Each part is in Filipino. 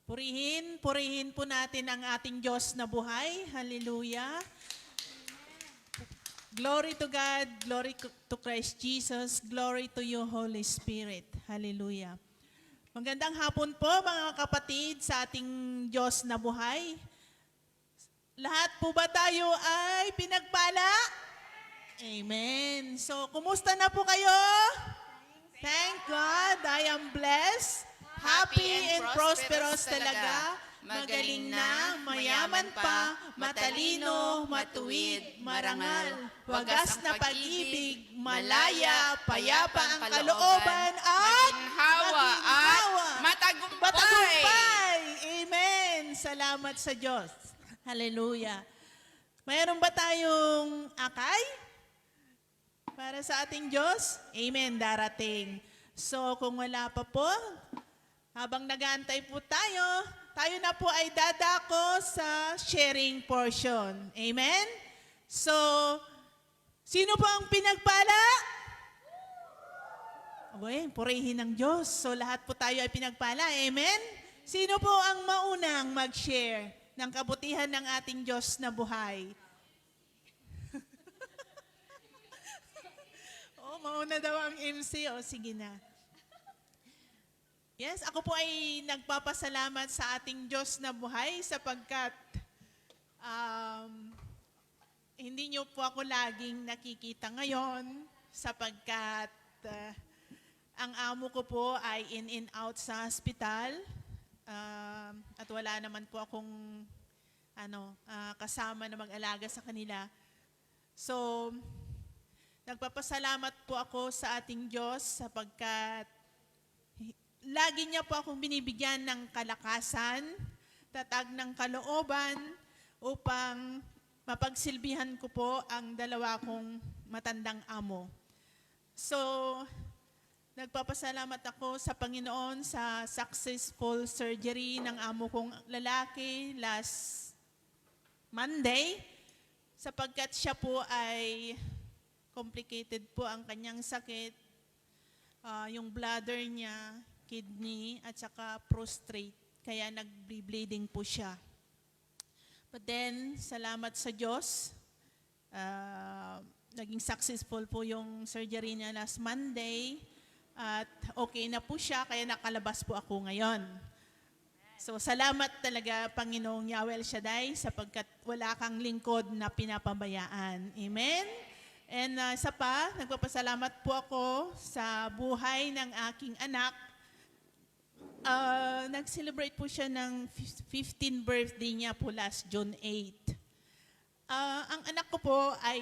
Purihin po natin ang ating Diyos na buhay. Hallelujah. Glory to God, glory to Christ Jesus, glory to you, Holy Spirit. Hallelujah. Magandang hapon po mga kapatid sa ating Diyos na buhay. Lahat po ba tayo ay pinagpala? Amen. So, kumusta na po kayo? Thank God, I am blessed. Happy and prosperous talaga. Magaling na, mayaman pa, matalino, matuwid, marangal, wagas na pag-ibig, malaya, payapa ang kalooban, at maginhawa at matagumpay. Amen. Salamat sa Diyos. Hallelujah. Mayroon ba tayong akay para sa ating Diyos? Amen. Darating. So kung wala pa po, habang nag-aantay po tayo na po ay dadako sa sharing portion. Amen? So, sino po ang pinagpala? Okay, purihin ng Diyos. So, lahat po tayo ay pinagpala. Amen? Sino po ang maunang mag-share ng kabutihan ng ating Diyos na buhay? Mauna daw ang MC. Sige na. Yes, ako po ay nagpapasalamat sa ating Diyos na buhay sapagkat hindi niyo po ako laging nakikita ngayon sapagkat ang amo ko po ay in and out sa hospital at wala naman po akong kasama na mag-alaga sa kanila. So, nagpapasalamat po ako sa ating Diyos sapagkat lagi niya po akong binibigyan ng kalakasan, tatag ng kalooban upang mapagsilbihan ko po ang dalawa kong matandang amo. So, nagpapasalamat ako sa Panginoon sa successful surgery ng amo kong lalaki last Monday sapagkat siya po ay complicated po ang kanyang sakit, yung bladder niya, kidney, at saka prostrate. Kaya nag-bleeding po siya. But then, salamat sa Diyos. Naging successful po yung surgery niya last Monday. At okay na po siya, kaya nakalabas po ako ngayon. So, salamat talaga, Panginoong Yahweh El Shaddai, sapagkat wala kang lingkod na pinapabayaan. Amen? And isa pa, nagpapasalamat po ako sa buhay ng aking anak. Nag-celebrate po siya ng 15th birthday niya po last June 8. Ang anak ko po ay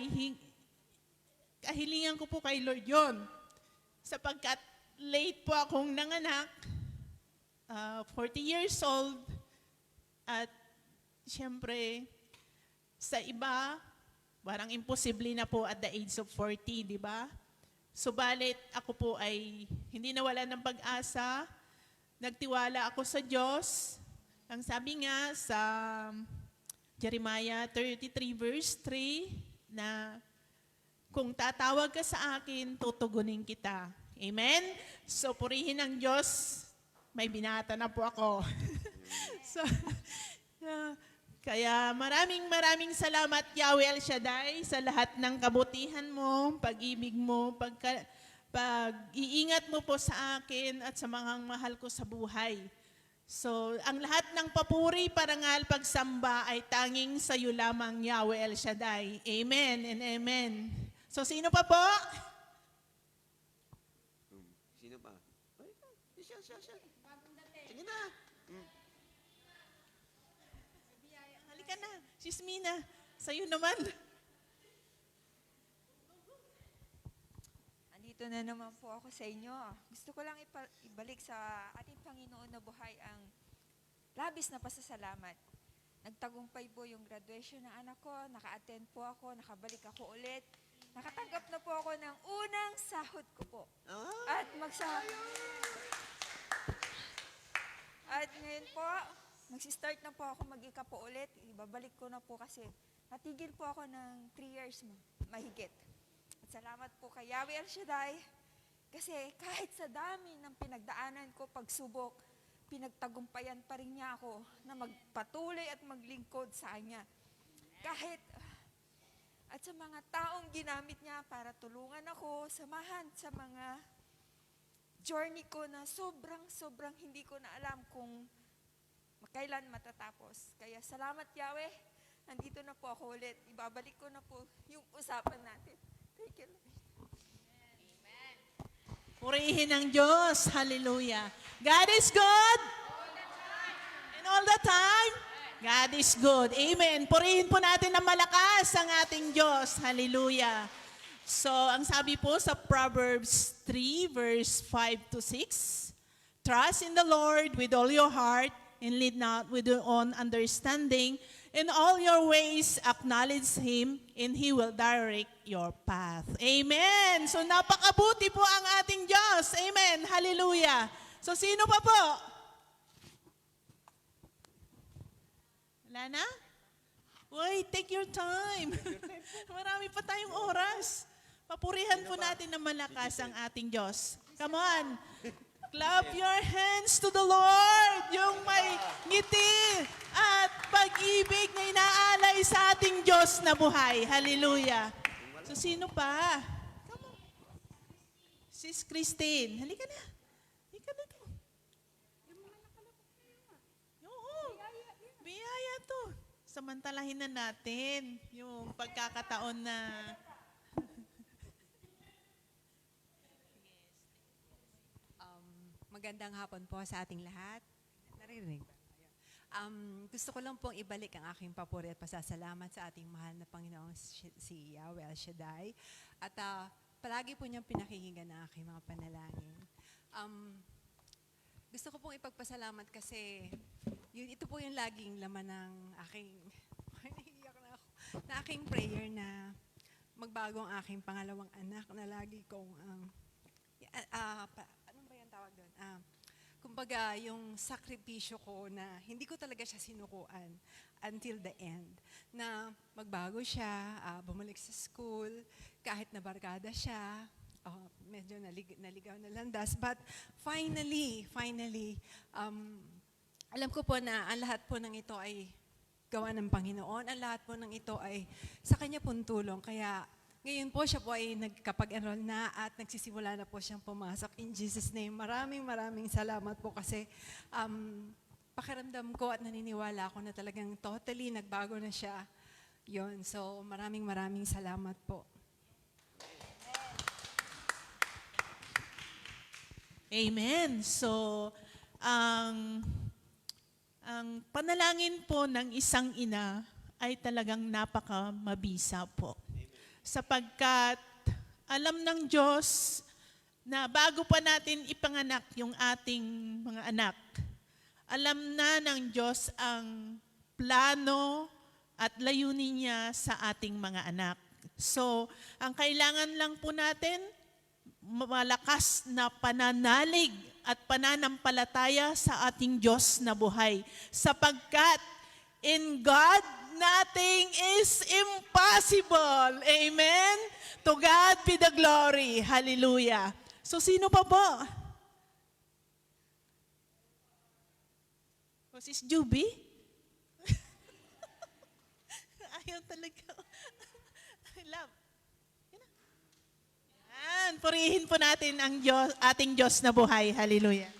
kahilingan ko po kay Lord yon. Sapagkat late po akong nanganak, 40 years old, at siyempre sa iba, parang imposible na po at the age of 40, di ba? Subalit ako po ay hindi nawala ng pag-asa. Nagtiwala ako sa Diyos. Ang sabi nga sa Jeremiah 33 verse 3 na kung tatawag ka sa akin, tutugunin kita. Amen? So purihin ng Diyos, may binata na po ako. So, kaya maraming salamat Yahweh El Shaddai sa lahat ng kabutihan mo, pag-ibig mo, pag-iingat mo po sa akin at sa mga mahal ko sa buhay. So, ang lahat ng papuri, parangal, pagsamba ay tanging sa iyo lamang, Yahweh El Shaddai. Amen and amen. So, sino pa po? Sino pa? Siya. Sige na. Halika na. Sis Mina, sa'yo naman. Andito na naman po ako sa inyo. Gusto ko lang ibalik sa ating Panginoon na buhay ang labis na pasasalamat. Nagtagumpay po yung graduation ng anak ko, naka-attend po ako, nakabalik ako ulit. Nakatanggap na po ako ng unang sahod ko po. At At ngayon po, magsistart na po ako mag-ika po ulit. Ibabalik ko na po kasi natigil po ako ng 3 years mahigit. At salamat po kay Yahweh El Shaddai kasi kahit sa dami ng pinagdaanan ko, pagsubok, pinagtagumpayan pa rin niya ako na magpatuloy at maglingkod sa Kanya. Kahit, at sa mga taong ginamit niya para tulungan ako, samahan sa mga journey ko na sobrang hindi ko na alam kung kailan matatapos. Kaya salamat Yahweh, nandito na po ako ulit. Ibabalik ko na po yung usapan natin. Thank you, Lord. Purihin ang Diyos. Hallelujah. God is good. And all the time, God is good. Amen. Purihin po natin ng malakas ang ating Diyos. Hallelujah. So, ang sabi po sa Proverbs 3, verse 5 to 6, trust in the Lord with all your heart and lead not with your own understanding. In all your ways, acknowledge Him, and He will direct your path. Amen. So napakabuti po ang ating Diyos. Amen. Hallelujah. So sino pa po? Wala na? Wait, take your time. Marami pa tayong oras. Papurihan po natin na malakas ang ating Diyos. Come on. Clap your hands to the Lord. Yung may ngiti at pag-ibig na inaalay sa ating Diyos na buhay. Hallelujah. So, sino pa? Come on. Sis Christine. Halika na. Halika na to. Oo. Biyaya to. Samantalahin na natin yung pagkakataon na Magandang hapon po sa ating lahat. Naririnig ba? Gusto ko lang pong ibalik ang aking papuri at pasasalamat sa ating mahal na Panginoong si Yahweh El Shaddai. At palagi po niyang pinakikinggan ang aking mga panalangin. Gusto ko pong ipagpasalamat kasi ito po yung laging laman ng aking, nahihiyak na ako, na aking prayer na magbago ang aking pangalawang anak na lagi kong anong ba yung tawag doon? Kumbaga, yung sakripisyo ko na hindi ko talaga siya sinukuan until the end. Na magbago siya, bumalik sa school, kahit na barkada siya, medyo naligaw na landas. But finally, alam ko po na ang lahat po ng ito ay gawa ng Panginoon. Ang lahat po ng ito ay sa Kanya pong tulong. Kaya ngayon po siya po ay nagkapag-enroll na at nagsisimula na po siyang pumasok. In Jesus' name, maraming salamat po kasi pakiramdam ko at naniniwala ako na talagang totally nagbago na siya. Yun. So, maraming salamat po. Amen. So, ang panalangin po ng isang ina ay talagang napakamabisa po. Sapagkat alam ng Diyos na bago pa natin ipanganak yung ating mga anak, alam na ng Diyos ang plano at layunin niya sa ating mga anak. So, ang kailangan lang po natin, malakas na pananalig at pananampalataya sa ating Diyos na buhay. Sapagkat in God, nothing is impossible. Amen? To God be the glory. Hallelujah. So, sino pa po? O, Sis Juby? Ayaw talaga. I love. Yan. Purihin po natin ang Diyos, ating Diyos na buhay. Hallelujah.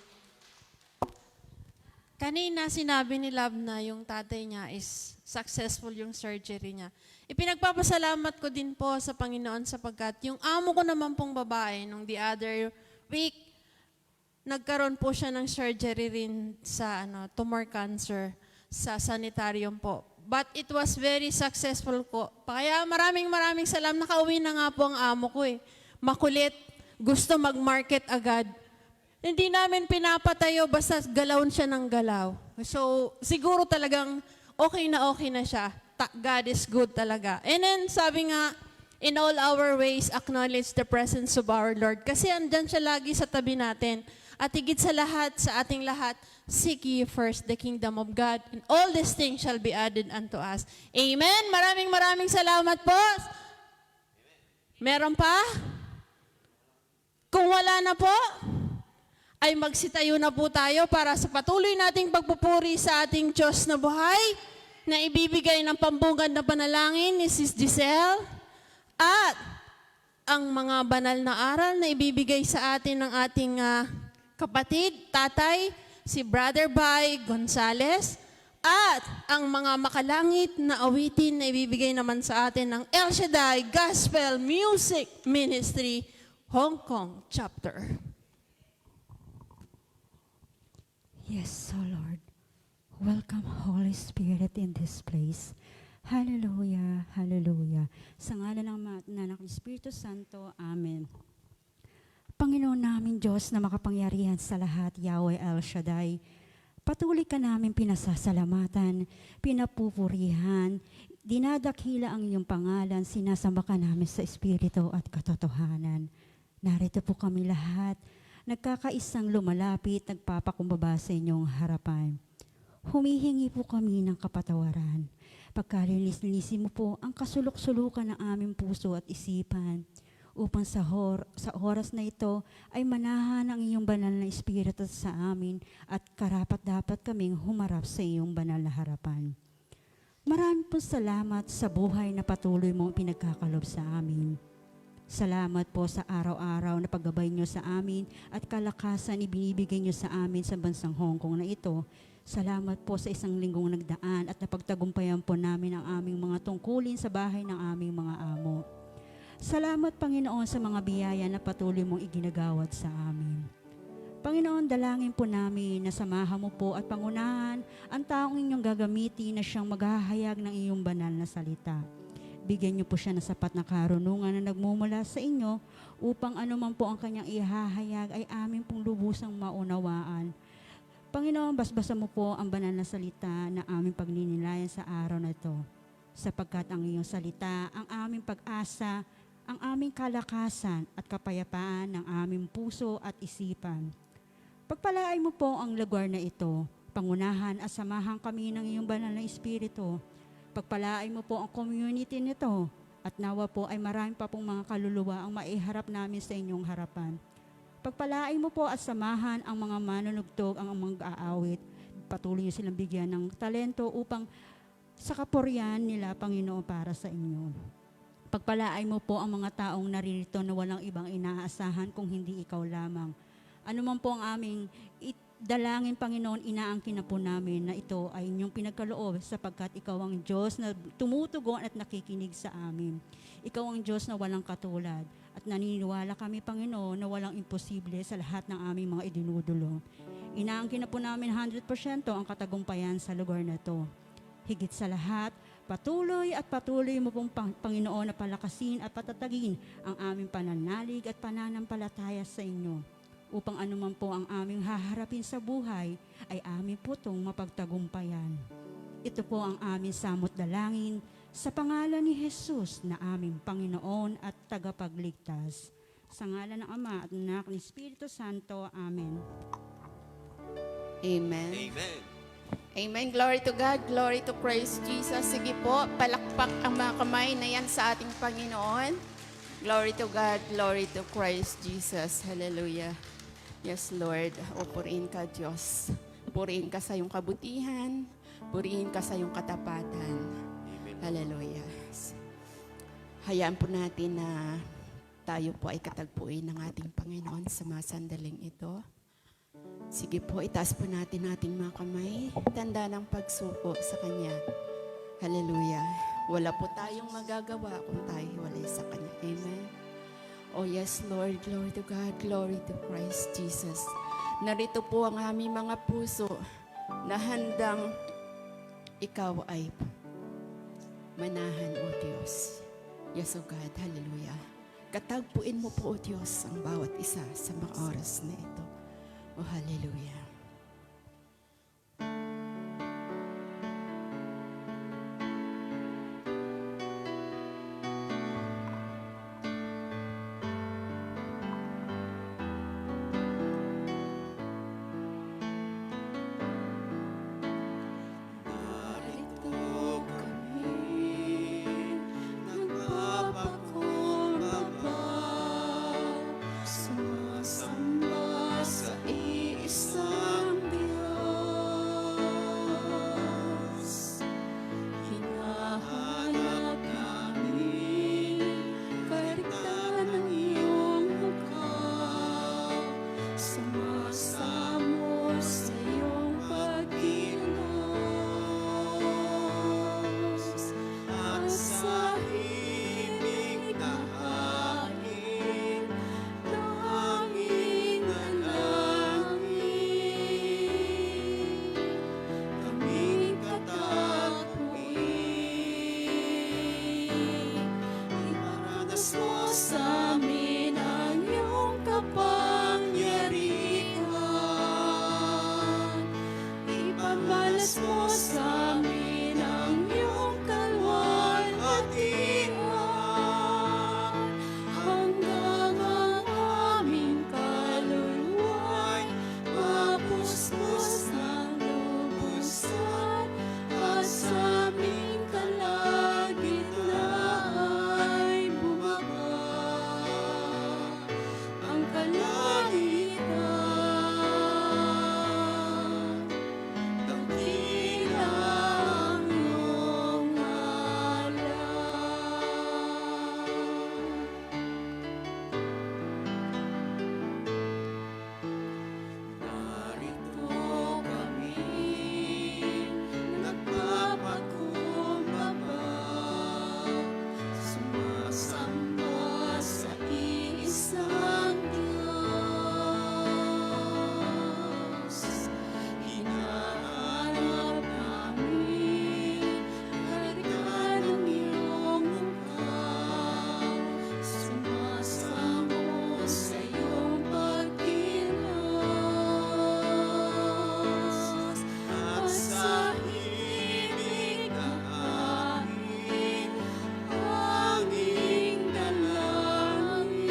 Kanina sinabi ni Love na yung tatay niya is successful yung surgery niya. Ipinagpapasalamat ko din po sa Panginoon sapagkat yung amo ko naman pong babae nung the other week, nagkaroon po siya ng surgery rin sa tumor cancer sa sanitarium po. But it was very successful po. Kaya maraming salamat. Nakauwi na nga po ang amo ko eh. Makulit, gusto mag-market agad. Hindi namin pinapatayo, basta galawin siya ng galaw. So, siguro talagang okay na siya. God is good talaga. And then, sabi nga, in all our ways, acknowledge the presence of our Lord. Kasi andyan siya lagi sa tabi natin. At higit sa lahat, sa ating lahat, seek ye first the kingdom of God, and all these things shall be added unto us. Amen? Maraming salamat po. Meron pa? Kung wala na po, ay magsitayo na po tayo para sa patuloy nating pagpupuri sa ating Diyos na buhay na ibibigay ng pambungad na panalangin ni Sis Giselle at ang mga banal na aral na ibibigay sa atin ng ating kapatid, tatay, si Brother Bay Gonzales, at ang mga makalangit na awitin na ibibigay naman sa atin ng El Shaddai Gospel Music Ministry, Hong Kong Chapter. Yes, O Lord. Welcome, Holy Spirit, in this place. Hallelujah, hallelujah. Sa ngalan ng Ama at ng Anak ng Espiritu Santo, Amen. Panginoon namin Diyos na makapangyarihan sa lahat, Yahweh El Shaddai, patuloy ka namin pinasasalamatan, pinapupurihan, dinadakila ang iyong pangalan, sinasamba ka namin sa Espiritu at katotohanan. Narito po kami lahat, nagkakaisang lumalapit, nagpapakumbaba sa inyong harapan. Humihingi po kami ng kapatawaran. Pagkalinis-linisin mo po ang kasulok-sulukan ng aming puso at isipan upang sa oras na ito ay manahan ang iyong banal na Espiritu sa amin at karapat-dapat kaming humarap sa iyong banal na harapan. Marami po salamat sa buhay na patuloy mong pinagkakalob sa amin. Salamat po sa araw-araw na paggabay niyo sa amin at kalakasan ibinibigay niyo sa amin sa bansang Hong Kong na ito. Salamat po sa isang linggong nagdaan at napagtagumpayan po namin ang aming mga tungkulin sa bahay ng aming mga amo. Salamat, Panginoon, sa mga biyaya na patuloy mong iginagawad sa amin. Panginoon, dalangin po namin na samahan mo po at pangunahan ang taong inyong gagamitin na siyang maghahayag ng iyong banal na salita. Bigyan niyo po siya ng sapat na karunungan na nagmumula sa inyo upang anuman po ang kanyang ihahayag ay amin pong lubusang maunawaan. Panginoon, basbasan mo po ang banal na salita na aming pagninilayan sa araw na ito. Sapagkat ang iyong salita, ang aming pag-asa, ang aming kalakasan at kapayapaan ng aming puso at isipan. Pagpalain mo po ang lugar na ito, pangunahan at samahan kami ng iyong banal na Espiritu. Pagpalain mo po ang community nito at nawa po ay marami pa pong mga kaluluwa ang maiharap namin sa inyong harapan. Pagpalain mo po at samahan ang mga manunugtog, ang mga aawit. Patuloy niyo silang bigyan ng talento upang sa kapurihan nila, Panginoon, para sa inyo. Pagpalain mo po ang mga taong naririto na walang ibang inaasahan kung hindi ikaw lamang. Ano man po ang aming dalangin, Panginoon, inaangkin na po namin na ito ay inyong pinagkaloob sapagkat ikaw ang Diyos na tumutugon at nakikinig sa amin. Ikaw ang Diyos na walang katulad at naniniwala kami, Panginoon, na walang imposible sa lahat ng aming mga idinudulong. Inaangkin na po namin 100% ang katagumpayan sa lugar na ito. Higit sa lahat, patuloy mo pong Panginoon na palakasin at patatagin ang aming pananalig at pananampalataya sa inyo. Upang anuman po ang aming haharapin sa buhay, ay amin po itong mapagtagumpayan. Ito po ang aming samot dalangin sa pangalan ni Jesus na aming Panginoon at tagapagligtas. Sa ngalan ng Ama at ng Anak ng Espiritu Santo. Amen. Amen. Amen. Amen. Glory to God. Glory to Christ Jesus. Sige po, palakpak ang mga kamay na yan sa ating Panginoon. Glory to God. Glory to Christ Jesus. Hallelujah. Yes, Lord. O purihin ka, Diyos. Purihin ka sa iyong kabutihan. Purihin ka sa iyong katapatan. Hallelujah. Hayaan po natin na tayo po ay katagpuin ng ating Panginoon sa mga sandaling ito. Sige po, itaas po natin ating mga kamay. Tanda ng pagsuko sa Kanya. Hallelujah. Wala po tayong magagawa kung tayo hiwalay sa Kanya. Amen. Oh yes, Lord. Glory to God. Glory to Christ Jesus. Narito po ang aming mga puso na handang ikaw ay manahan, O Diyos. Yes, O God. Hallelujah. Katagpuin mo po, O Diyos, ang bawat isa sa mga oras na ito. Oh, hallelujah. Nagpapakumbaba, sumasamba sa iyo. Ipamalas mo sa amin ang iyong kalwalhatian hanggang ang aming kaluluwa'y mapuspos ng lubusan at sa aming kalagitnaan bumaba ang kalangitan. Dakila ang iyong narito kami, nagpapakumbaba, sumasamba sa iisang Diyos. Hinahanap namin harian ng iyong mukha, sumasamo sa iyong pagkilos at sa himig na aming hanging dalangin.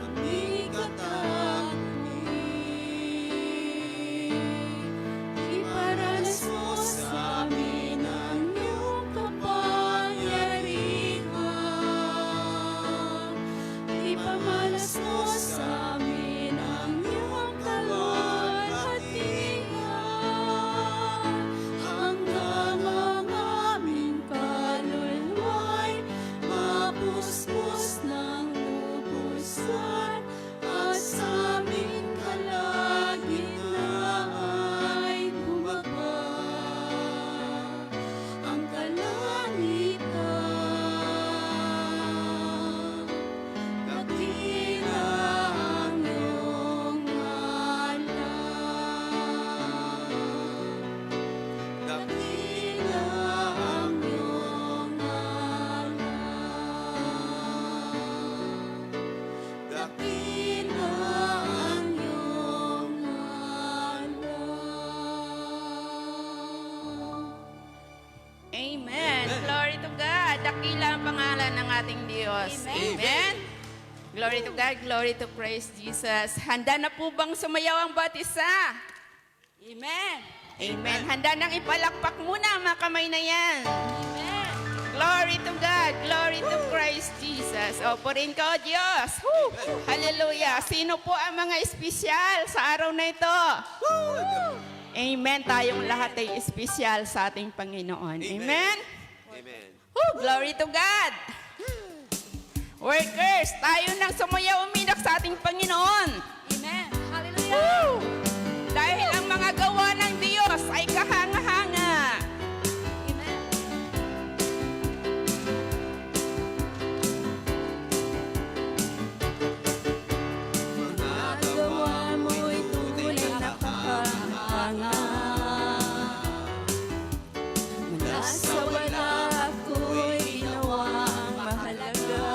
Kami katakutin, iparanas mo sa amin ang iyong kapangyarihan. Ipamalas mo sa amin ang iyong kalwalhatian hanggang ang aming kaluluwa'y mapuspos ng lubusan at sa aming kalagitnaan bumaba ang kalangitan. Dakila ang iyong ngalan. Dakila ang iyong ngalan. Dakila ang iyong ngalan. Amen. Glory to God. Dakila ang pangalan ng ating Diyos. Amen. Glory to God. Glory to Christ Jesus. Handa na po bang sumayaw ang bawat isa? Amen. Amen. Handa nang ipalakpak muna ang mga kamay na yan. Amen. Glory to God. Glory to Christ Jesus. O, purin ka, O Diyos. Woo. Hallelujah. Sino po ang mga espesyal sa araw na ito? Amen. Tayong lahat ay espesyal sa ating Panginoon. Amen. Amen. Woo. Glory to God. Workers, tayo nang sumayaw uminak sa ating Panginoon. Amen. Hallelujah. Woo! Dahil ang mga gawa ng Diyos ay kahanga-hanga. Amen. Mga Gawa mo'y tunay na kahanga. Mula sa wala ako'y ginawang mahalaga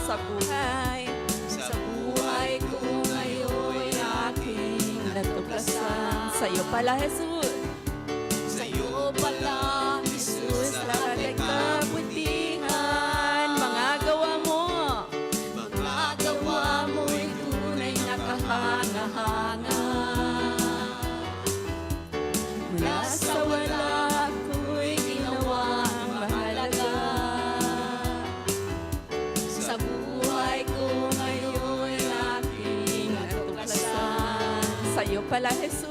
sa buhay. Sa buhay ko ngayon'y aking natuklasan. Sa'yo pala, Jesus. Sa'yo pala, Jesus, lahat ay kabutihan. Mga gawa mo, mga gawa mo'y tunay na kahanga-hanga. Mula sa wala ako'y ginawang mahalaga. Sa buhay ko ngayon'y aking natuklasan. Sa'yo pala, Jesus.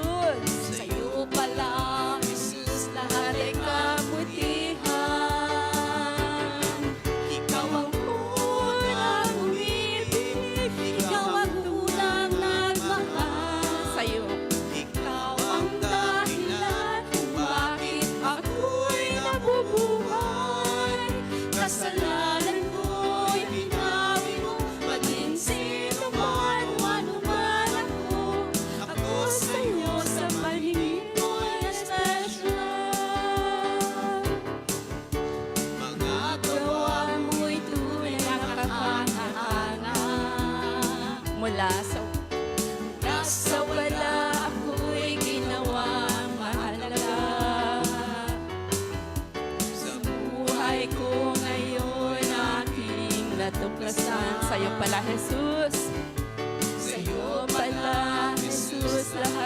Sa'yo pala, Jesus, lahat ay kabutihan. Ikaw ang unang umibig, ikaw ang unang nagmahal. Sa'yo. Ikaw ang dahilan kung bakit ako'y nabubuhay. Kasalanan ko'y binawi mo, maging sino man o ano man ako. Ako sa'yo sa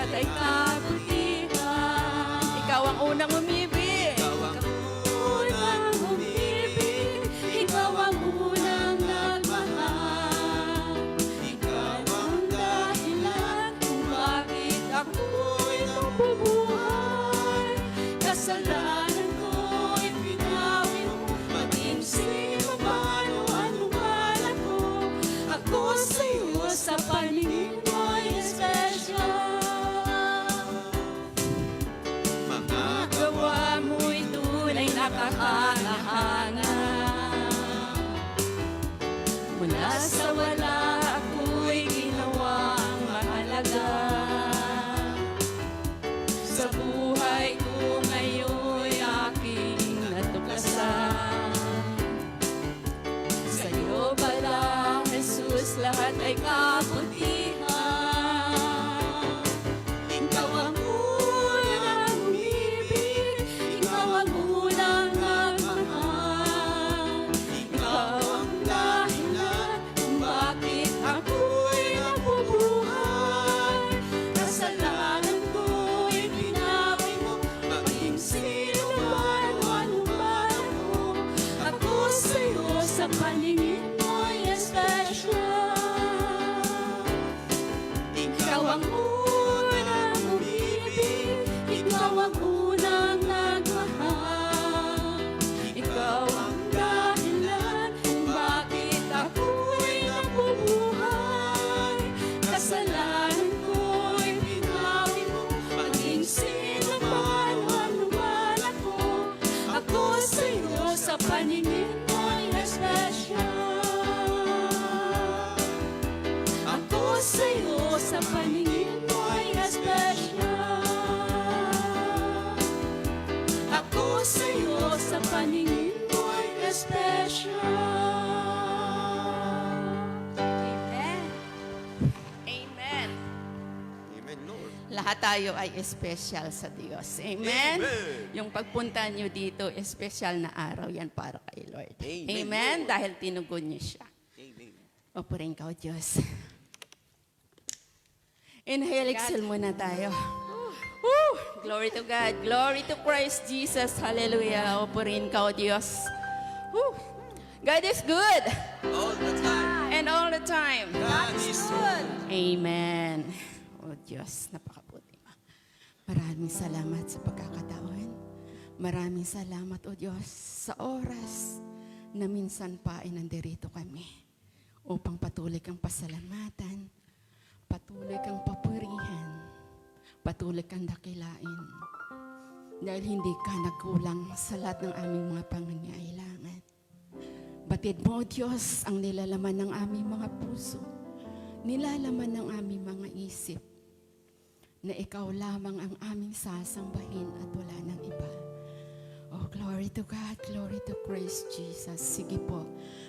lahat ay kabutihan. Ikaw ang unang umibig. Ikaw ang Unang umibig, ikaw ang unang nagmahal. ikaw ang Dahilan kung bakit ako'y nabubuhay. Kasalanan ko'y pinawi mo, maging sino man o ano man ako. Ako sa'yo sa paningin mo'y espesyal. mga Gawa mo'y tunay nakakahanga. Mula sa wala ako'y ginawang mahalaga. Sa buhay ko ngayon'y aking natuklasan. Sa'yo pala, Jesus, lahat ay kabutihan. Ikaw ang unang umibig, ikaw ang unang nagmahal. Ikaw ang dahilan kung bakit ako'y nabubuhay. Kasalanan ko'y binawi mo, maging sino man o ano man ako. Ako sa'yo sa paningin mo'y espesyal. Ikaw ang unang umibig, ikaw ang unang nagmahal. Ikaw ang dahilan kung bakit ako'y nabubuhay. Kasalanan ko'y binawi mo, maging sino man o ano man ako. Ako sa'yo sa paningin mo'y espesyal. Ako sa'yo sa paningin mo'y espesyal. Ako sa'yo sa paningin mo'y espesyal. Amen. Amen. Amen, Lord. Lahat tayo ay espesyal sa Diyos. Amen. Amen. Yung pagpunta niyo dito, espesyal na araw yan para kay Lord. Amen, Lord. Dahil tinugon niyo siya. Amen. Opurin ka, O Diyos. Inhale, exhale muna tayo. Woo! Glory to God. Glory to Christ Jesus. Hallelujah. Opurin ka, O Diyos. Woo! God is good. All the time. And all the time. God is good. Amen. O Diyos, napakabuti mo. Maraming salamat sa pagkakataon. Maraming salamat, O Diyos, sa oras na minsan pa ay nandirito kami upang patuloy kang pasalamatan, patuloy kang papurihan, patuloy kang dakilain. Dahil hindi ka nagkulang sa lahat ng aming mga pangangailangan. Batid mo, O Diyos, ang nilalaman ng aming mga puso, nilalaman ng aming mga isip, na ikaw lamang ang aming sasambahin at wala nang iba. Oh, glory to God, glory to Christ Jesus. Sige po,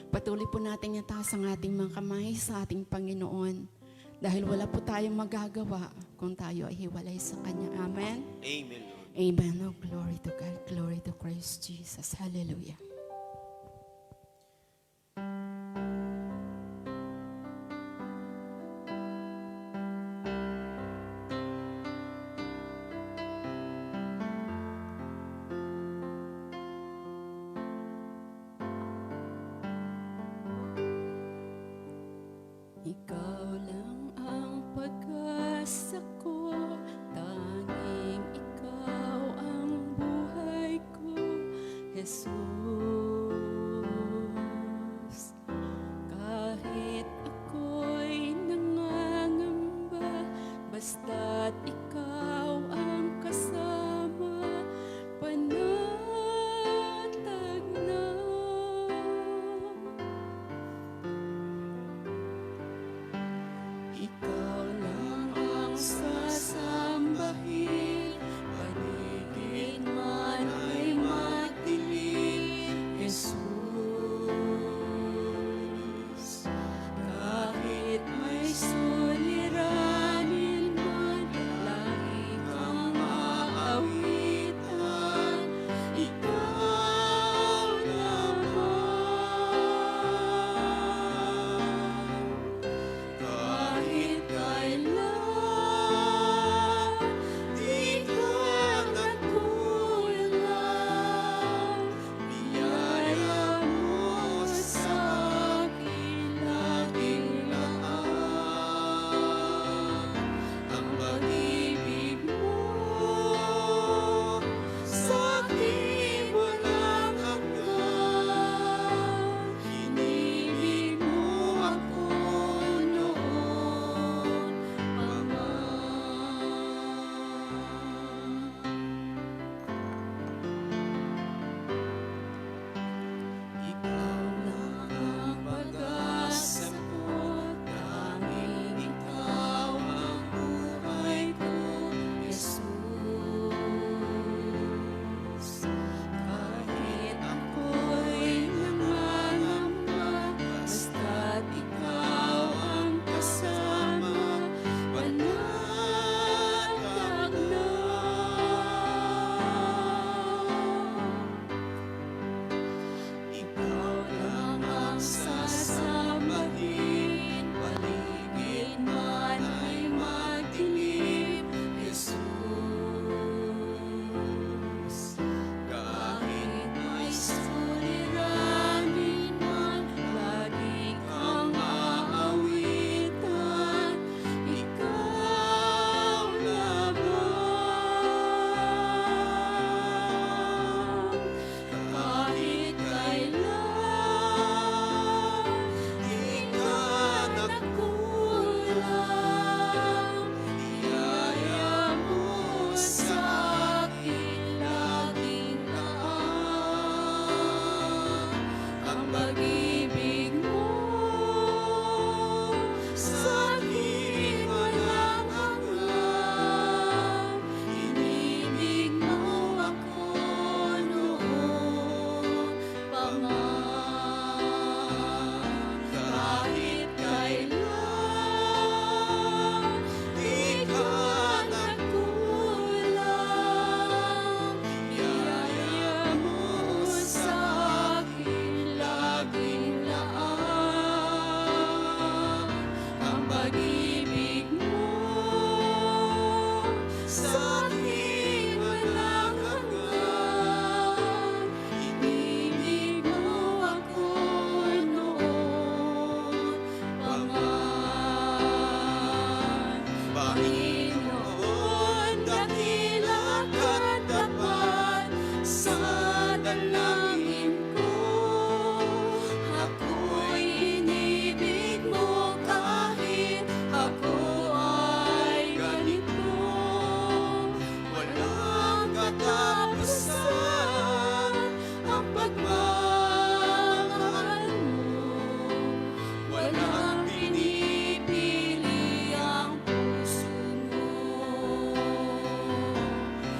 patuloy po natin itaas ang ating mga kamay sa ating Panginoon dahil wala po tayong magagawa kung tayo ay hiwalay sa Kanya. Amen? Amen, Lord. Amen. Oh, glory to God, glory to Christ Jesus. Hallelujah. Ikaw lang ang pag-asa ko, tanging ikaw ang buhay ko, Jesus. Kahit ako'y nangangamba, basta't ikaw ang kasama, panatag na. Ikaw lang ang sasambahin, paligid man ay matilim, Jesus. Kahit may suliranin man, lagi kang maawitan,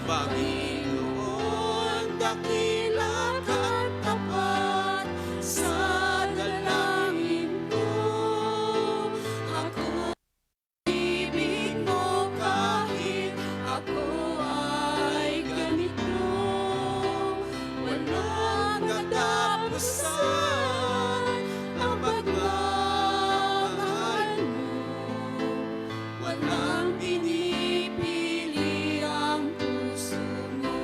Panginoon, dakila ka't tapat sa dalangin ko. Ako ibig mo kahit ako ay ganito. Walang katapusan ang pagmamahal mo. Walang pinipili ang puso mo.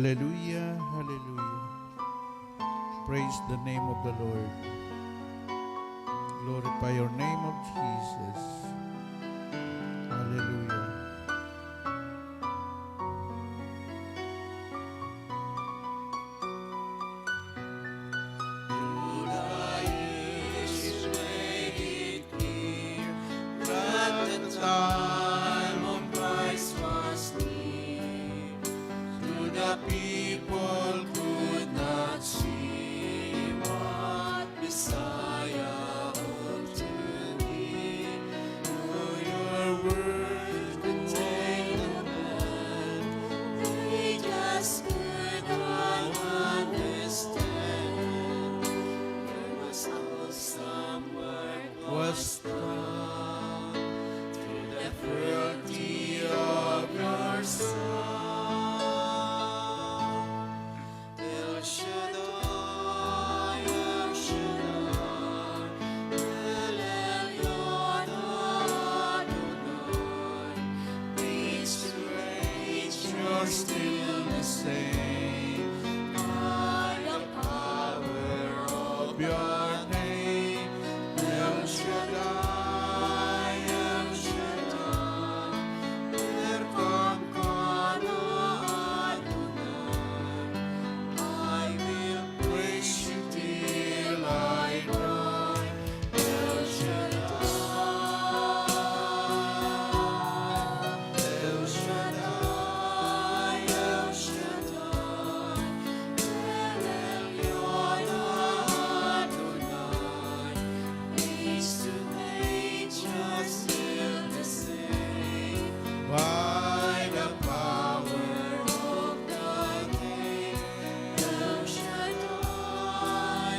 Hallelujah, hallelujah. Praise the name of the Lord. Glorify your name of Jesus. Hallelujah. Time of Christ was near, to the people could not see what Messiah would to be. Though your word contained the man, they just could not understand. There was awesome work was done through the frailty of your Son. El Shaddai, El Shaddai, El Elyon Adonai. Age to age, you're still the same. By the power of your name, El Shaddai, El Shaddai, Erkan Kana Adonai. I will praise you till I die. El Shaddai, El Shaddai, El Shaddai, El Elyon Adonai. Age to age, you're still the same. By the power of thy name, El Shaddai,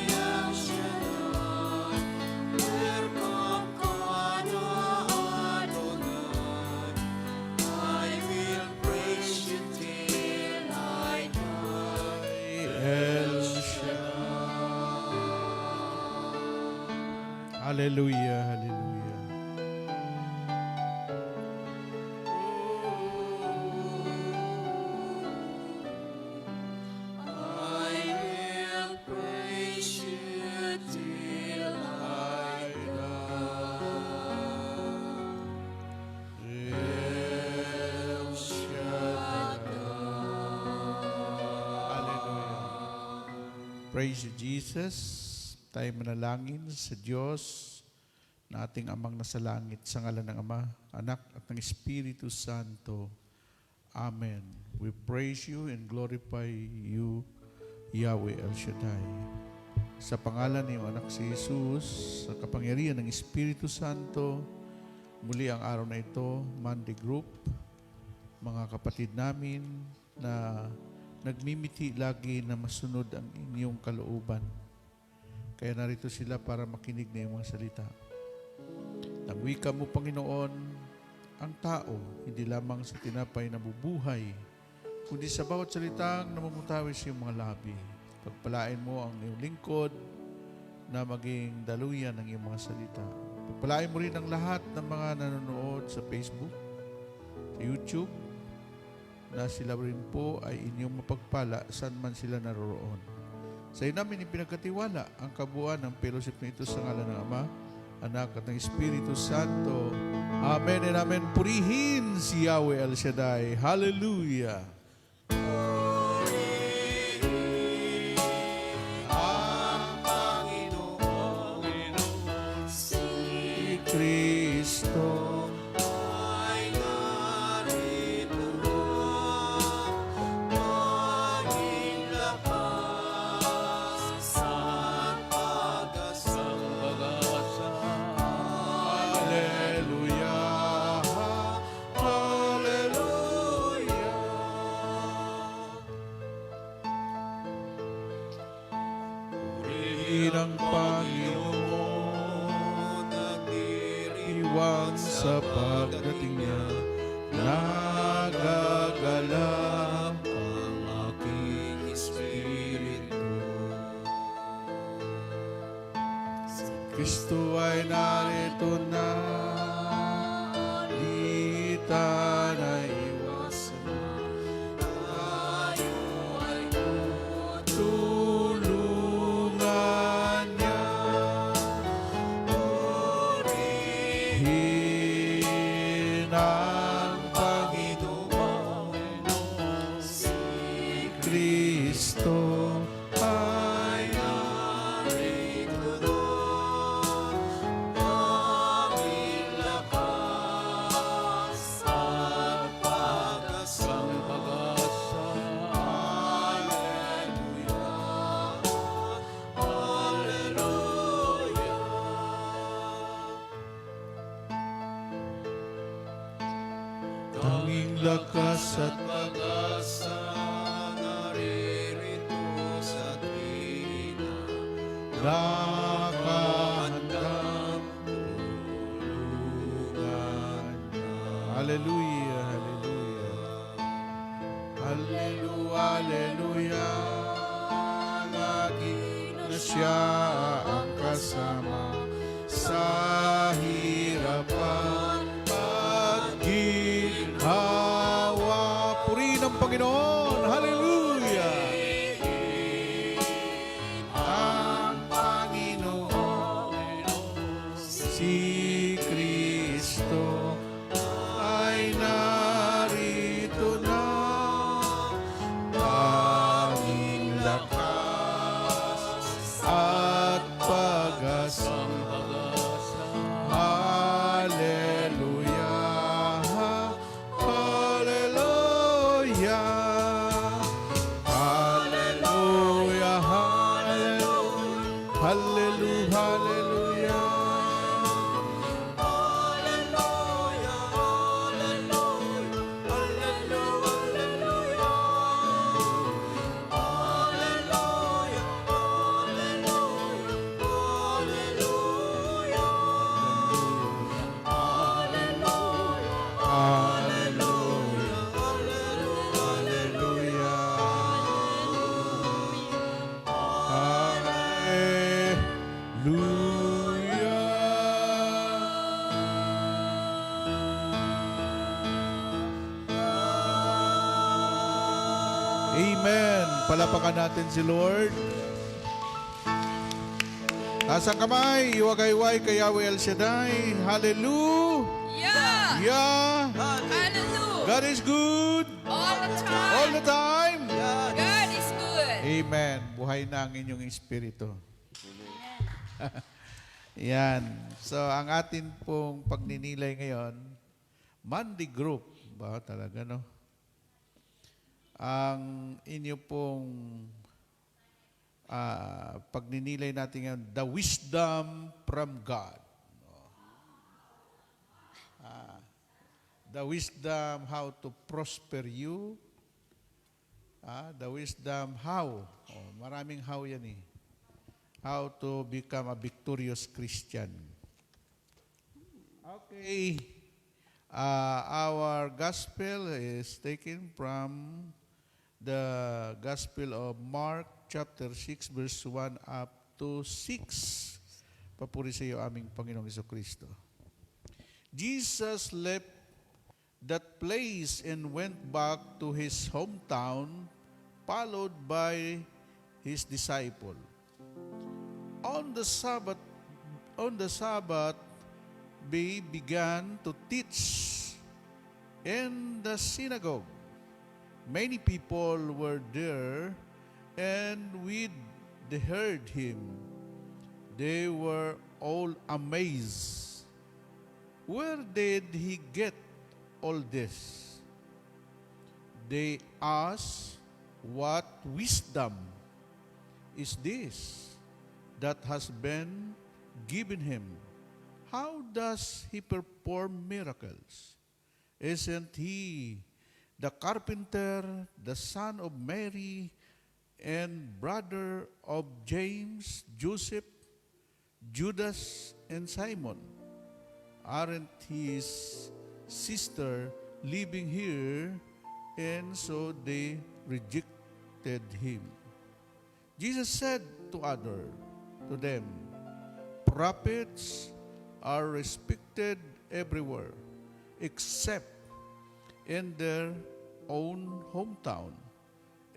El Shaddai, Erkan Kana Adonai. I will praise you till I die. El Shaddai. Hallelujah, hallelujah. I will praise you till I die. El Hallelujah. Praise you, Jesus. Tayo manalangin sa Diyos na ating amang nasa langit sa ngalan ng Ama, Anak at ng Espiritu Santo. Amen. We praise you and glorify you, Yahweh El Shaddai. Sa pangalan ng iyong anak si Jesus, sa kapangyarihan ng Espiritu Santo, muli ang araw na ito, Monday Group, mga kapatid namin na nagmimiti lagi na masunod ang inyong kalooban. Kaya narito sila para makinig na iyong mga salita. Nang wika mo, Panginoon, ang tao, hindi lamang sa tinapay na bubuhay, kundi sa bawat salitang namumutawi sa iyong mga labi. Pagpalain mo ang iyong lingkod na maging daluyan ng iyong mga salita. Pagpalain mo rin ang lahat ng mga nanonood sa Facebook, sa YouTube, na sila rin po ay inyong mapagpala saan man sila naroroon. Sa iyo namin ipinagkatiwala ang kabuuan ng fellowship na ito sa ngalan ng Ama, Anak at ng Espiritu Santo. Amen and amen. Purihin si Yahweh El Shaddai. Hallelujah. Si Kristo ay narito maging lakas sa pag-asa. Hallelujah. Hallelujah. Purihin ang Panginoon, nagdiriwang sa pagdating niya, nagagalak ang aking espiritu. Si Kristo ay narito na, di tayo iwasan. Tayo ay narito na. Aming lakas at pag-asa. Tanging lakas at Pag-asa naririto sa tuwina. nakahandang tulungan. Hallelujah, hallelujah. Hallelujah, hallelujah. Lagi na siya ang kasama sa hirapan at ginhawa. Purihin ang Panginoon. Hallelujah. Ang Panginoon, si Kristo ay narito na. Tanging lakas at pag-asa. Hallelujah, hallelujah, hallelujah, hallelujah, hallelujah, Amen. Palapakan natin si Lord. Taas ang kamay, iwagayway kay Yahweh El Shaddai. Hallelujah! Yeah! Hallelujah! God is good All the time! all the time. God is good! Amen. Buhay na ang inyong espiritu. Yan. So, ang atin pong pagninilay ngayon, Monday group. Ba talaga, no? Ang inyo pong pagninilay natin ngayon, the wisdom from God. The wisdom how to prosper you. The wisdom how. Maraming how yan eh. How to become a victorious Christian. Okay. Our gospel is taken from the Gospel of Mark chapter 6 verse 1 up to 6. Papuri sa iyo aming Panginoong Jesucristo. Jesus left that place and went back to his hometown, followed by his disciple. On the Sabbath, they began to teach in the synagogue. Many people were there, and when they heard him, they were all amazed. Where did he get all this? They asked, what wisdom is this that has been given him? How does he perform miracles? Isn't he the carpenter, the son of Mary, and brother of James, Joseph, Judas, and Simon? Aren't his sister living here? And so they rejected him. Jesus said to them, prophets are respected everywhere except in their own hometown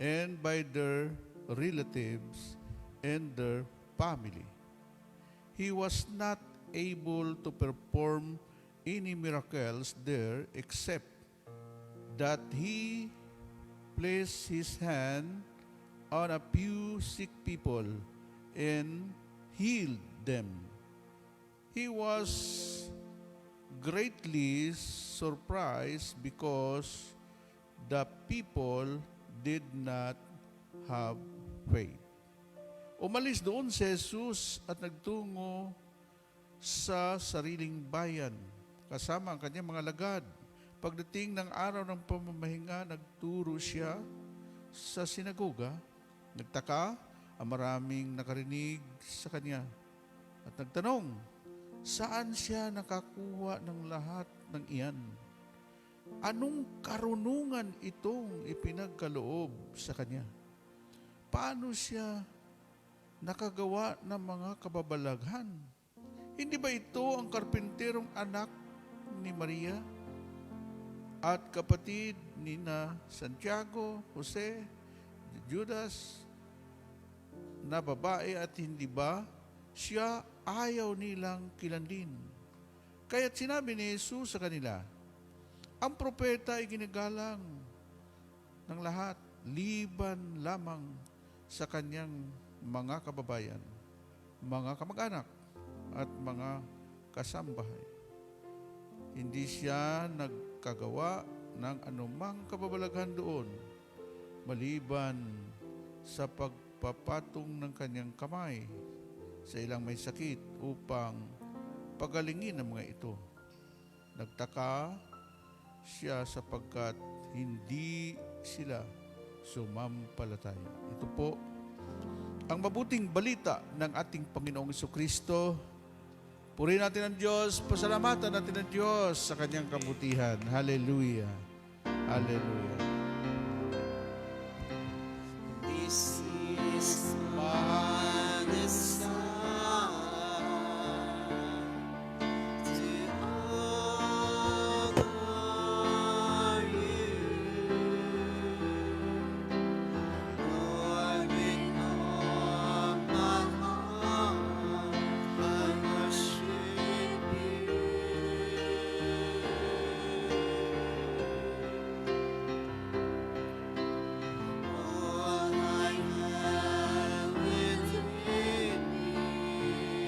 and by their relatives and their family. He was not able to perform any miracles there except that he placed his hand on a few sick people and healed them. He was greatly surprised because the people did not have faith. Umalis doon si Jesus at nagtungo sa sariling bayan kasama ang kanyang mga lagad. Pagdating ng araw ng pamamahinga, nagturo siya sa sinagoga. Nagtaka ang maraming nakarinig sa kanya at nagtanong, saan siya nakakuha ng lahat ng iyan? Anong karunungan itong ipinagkaloob sa kanya? Paano siya nakagawa ng mga kababalaghan? Hindi ba ito ang karpinterong anak ni Maria at kapatid ni na Santiago, Jose, Judas na babae at hindi ba siya ayaw nilang kilandin? Kaya't sinabi ni Jesus sa kanila, ang propeta ay ginagalang ng lahat, liban lamang sa kanyang mga kababayan, mga kamag-anak, at mga kasambahay. Hindi siya nagkagawa ng anumang kababalaghan doon, maliban sa pagpapatong ng kanyang kamay sa ilang may sakit upang pagalingin ang mga ito. Nagtaka siya sapagkat hindi sila sumampalataya. Ito po ang mabuting balita ng ating Panginoong Jesucristo. Purihin natin ang Diyos, pasalamatan natin ang Diyos sa kanyang kabutihan. Hallelujah. Hallelujah. This is my desire to honor you, Lord, with all my heart I worship you. All I have within me,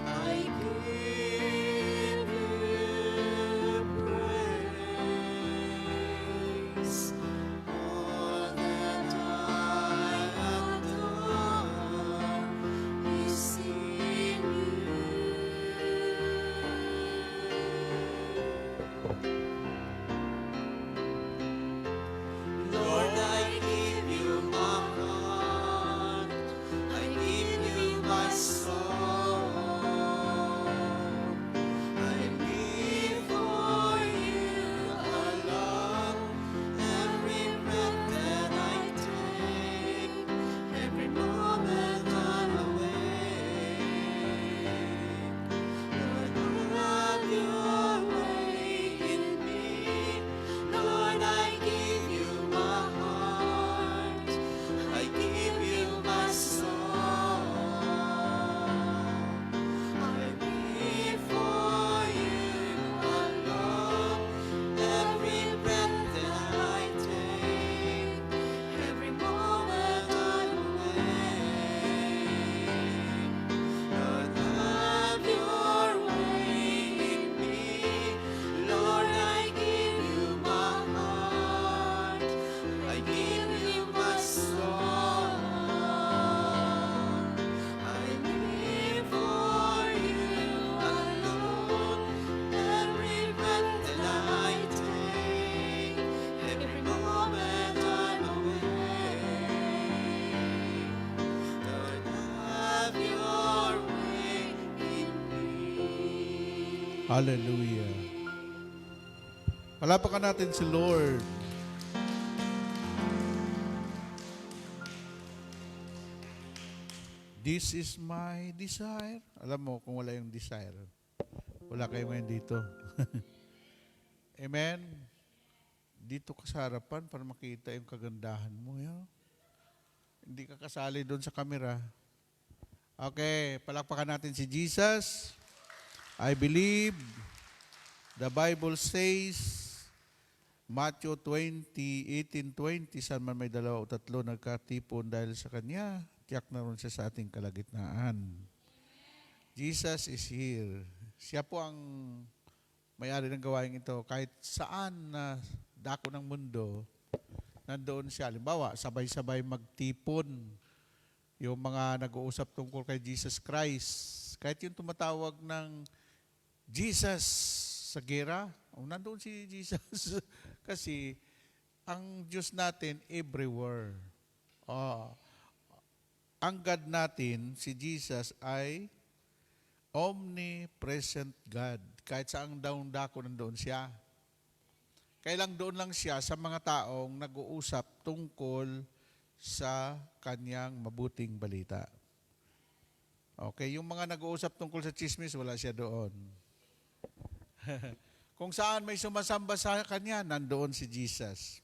I give you praise. All that I have done is in you. Lord, I give you my heart, I give you my soul. I live for you alone. Every breath that I take, every moment I'm awake. Lord, have your way in me. Lord, I give you my heart, I give you my soul. I live for you alone. Every breath that I take, every moment I'm awake. Lord, have your way in me. Lord, I give you my heart, I give you my soul. I live for you alone. Every breath that I take, every moment I'm awake. Lord, have your way in me. Hallelujah. Palapakan natin si Lord. This is my desire. Alam mo, kung wala yung desire, wala kayo ngayon dito. Amen? Dito ka sa harapan para makita yung kagandahan mo. Yo. Hindi ka kasali doon sa camera. Okay, palakpakan natin si Jesus. I believe the Bible says, Matthew 18:20, saan man may dalawa o tatlo nagkatipon dahil sa Kanya, tiyak na ron siya sa ating kalagitnaan. Jesus is here. Siya po ang may-ari ng gawain ito. Kahit saan na dako ng mundo, nandoon siya. Halimbawa, sabay-sabay magtipon yung mga nag-uusap tungkol kay Jesus Christ. Kahit yung tumatawag ng Jesus sa gera, nandoon si Jesus. Kasi ang Diyos natin everywhere. Ang God natin, si Jesus, ay omnipresent God. Kahit saang daong dako nandoon siya. Kailang doon lang siya sa mga taong nag-uusap tungkol sa kanyang mabuting balita. Okay, yung mga nag-uusap tungkol sa chismis, wala siya doon. Kung saan may sumasamba sa kanya, nandoon si Jesus.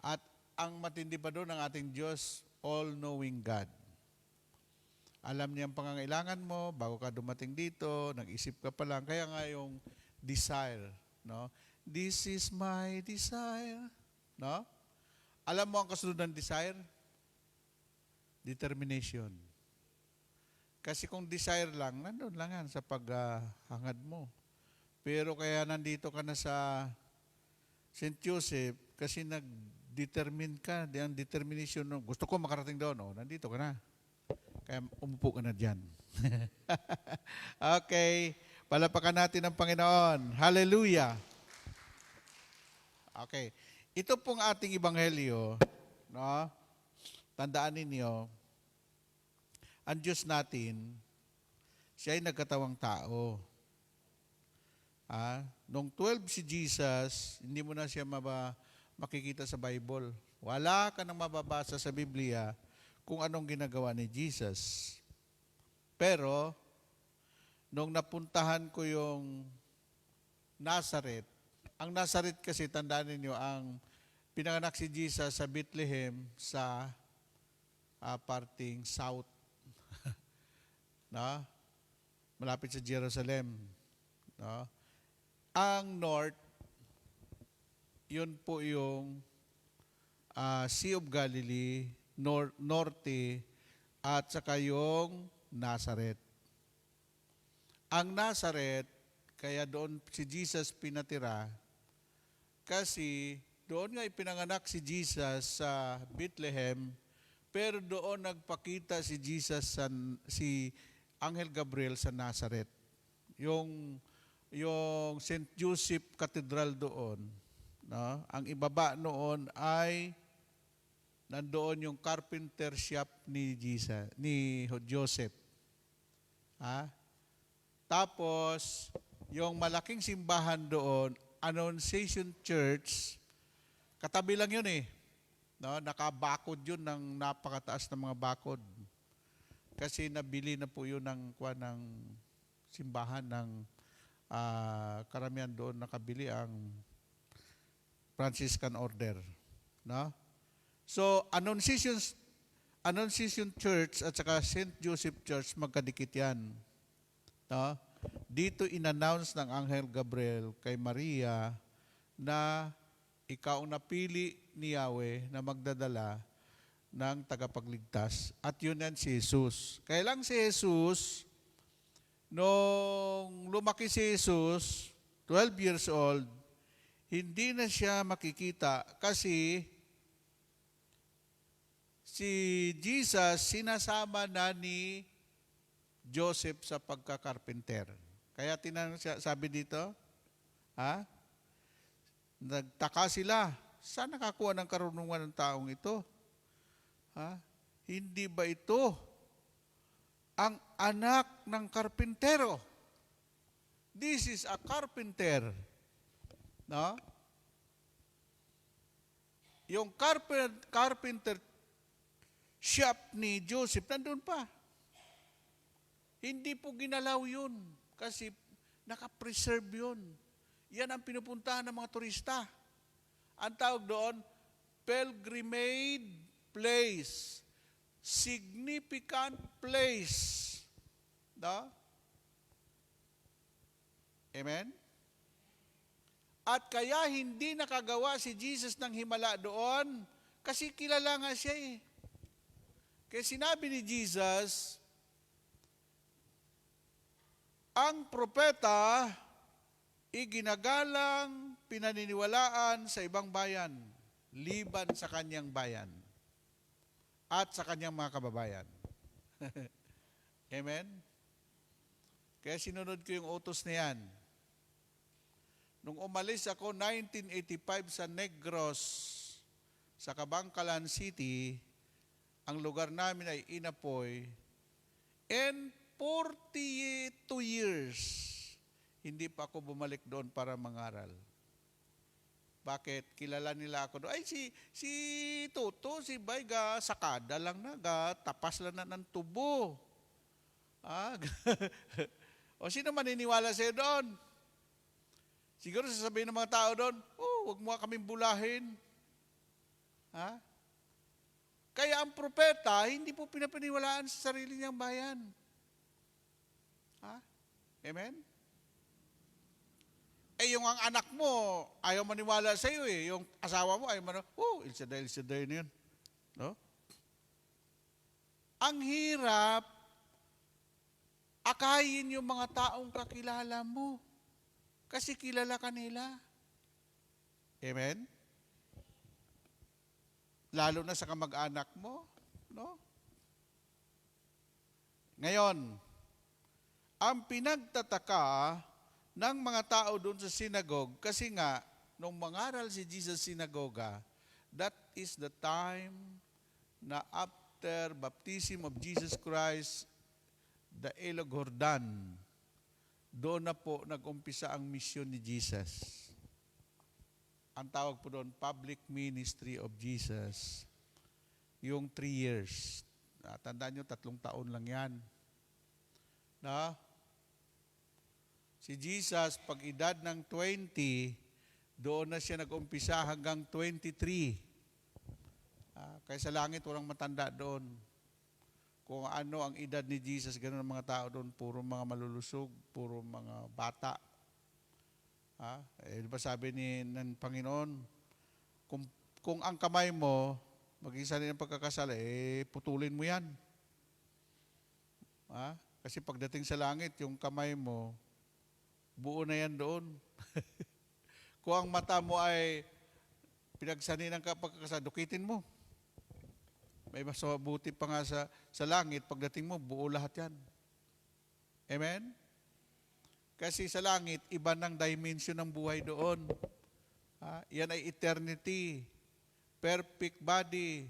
At ang matindi pa doon ng ating Diyos, all-knowing God. Alam niya ang pangangailangan mo bago ka dumating dito, nag-isip ka pa lang. Kaya nga yung desire, no? This is my desire, no? Alam mo ang kasunod ng desire? Determination. Kasi kung desire lang, nandun lang yan sa paghangad mo. Pero kaya nandito ka na sa St. Joseph kasi nag-determine ka, ang determination, no? Gusto ko makarating doon, nandito ka na. Kaya umupo ka na dyan. Okay. Palapakan natin ang Panginoon. Hallelujah. Okay. Ito pong ating ebanghelyo, no? Tandaan ninyo, ang Diyos natin, siya ay nagkatawang tao. Nung 12 si Jesus, hindi mo na siya makikita sa Bible. Wala ka nang mababasa sa Biblia kung anong ginagawa ni Jesus. Pero, nung napuntahan ko yung Nazareth, ang Nazareth kasi, tandaan ninyo, ang pinanganak si Jesus sa Bethlehem sa parting south. No? Malapit sa Jerusalem. No? Ang north, yun po yung Sea of Galilee, norte, at saka yung Nazareth. Ang Nazareth, kaya doon si Jesus pinatira, kasi doon nga ipinanganak si Jesus sa Bethlehem, pero doon nagpakita si Jesus, si Anghel Gabriel sa Nazareth. Yung St. Joseph Cathedral doon, no? Ang ibaba noon ay nandoon yung carpenter shop ni Joseph. Tapos, yung malaking simbahan doon, Annunciation Church, katabi lang yun eh. No? Nakabakod yun ng napakataas na mga bakod. Kasi nabili na po yun ng simbahan ng karamihan doon nakabili ang Franciscan Order. No? So, Annunciation Church at saka St. Joseph Church, magkadikit yan. No? Dito in-announce ng Anghel Gabriel kay Maria na ikaw ang napili ni Yahweh na magdadala ng tagapagligtas. At yun yan si Jesus. Kailang si Jesus, nung lumaki si Jesus, 12 years old, hindi na siya makikita kasi si Jesus sinasama na ni Joseph sa pagkakarpenter. Kaya sabi dito, nagtaka sila, saan nakakuha ng karunungan ng taong ito? Hindi ba ito ang anak ng karpintero? This is a carpenter. No? Yung carpenter shop ni Joseph, nandun pa. Hindi po ginalaw yun kasi nakapreserve yun. Yan ang pinupuntahan ng mga turista. Ang tawag doon, pilgrimage place. Significant place. No? Amen? At kaya hindi nakagawa si Jesus ng himala doon kasi kilala nga siya eh. Kaya sinabi ni Jesus, ang propeta iginagalang, pinaniniwalaan sa ibang bayan, liban sa kanyang bayan at sa kanyang mga kababayan. Amen? Kaya sinunod ko yung utos na yan. Nung umalis ako 1985 sa Negros, sa Kabangkalan City, ang lugar namin ay Inapoy, and 42 years, hindi pa ako bumalik doon para mangaral. Bakit? Kilala nila ako doon. Ay, si Toto, si Bayga, sakada lang na, tapas lang na ng tubo. O sino maniniwala sa'yo doon? Siguro sasabihin ng mga tao doon, huwag mo kaming bulahin. Kaya ang propeta, hindi po pinapaniwalaan sa sarili niyang bayan. Amen? Yung ang anak mo, ayaw maniwala sa iyo eh. Yung asawa mo, ayaw maniwala. Ilsaday na yun. No? Ang hirap, akayin yung mga taong kakilala mo. Kasi kilala ka nila. Amen? Lalo na sa kamag-anak mo. No? Ngayon, ang pinagtataka ng mga tao doon sa synagogue, kasi nga, nung mangaral si Jesus sa sinagoga, that is the time na after baptism of Jesus Christ, the Ilog Jordan, doon na po nag-umpisa ang misyon ni Jesus. Ang tawag po doon, public ministry of Jesus. Yung 3 years. Tandaan nyo, 3 taon lang yan. Na? Si Jesus, pag edad ng 20, doon na siya nag-umpisa hanggang 23. Kaya sa langit, walang matanda doon. Kung ano ang edad ni Jesus, ganoon ang mga tao doon, puro mga malulusog, puro mga bata. Diba sabi ng Panginoon, kung ang kamay mo, mag-isa rin ang pagkakasala, putulin mo yan. Kasi pagdating sa langit, yung kamay mo, buo na yan doon. Kung ang mata mo ay pinagsani ng pagkakasala, dukitin mo. May mas mabuti pa nga sa langit, pagdating mo, buo lahat yan. Amen? Kasi sa langit, iba ng dimension ng buhay doon. Yan ay eternity, perfect body,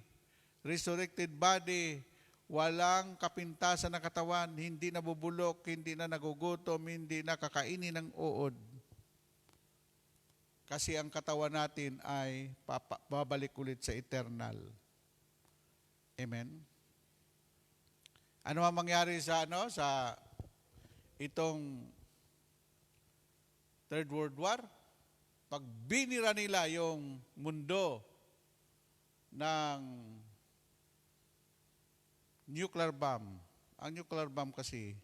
resurrected body, walang kapintasan ng katawan, hindi nabubulok, hindi na nagugutom, hindi na kakainin ng uod. Kasi ang katawan natin ay babalik ulit sa eternal. Amen? Ano ang mangyari sa itong Third World War? Pag binira nila yung mundo ng nuclear bomb. Ang nuclear bomb kasi,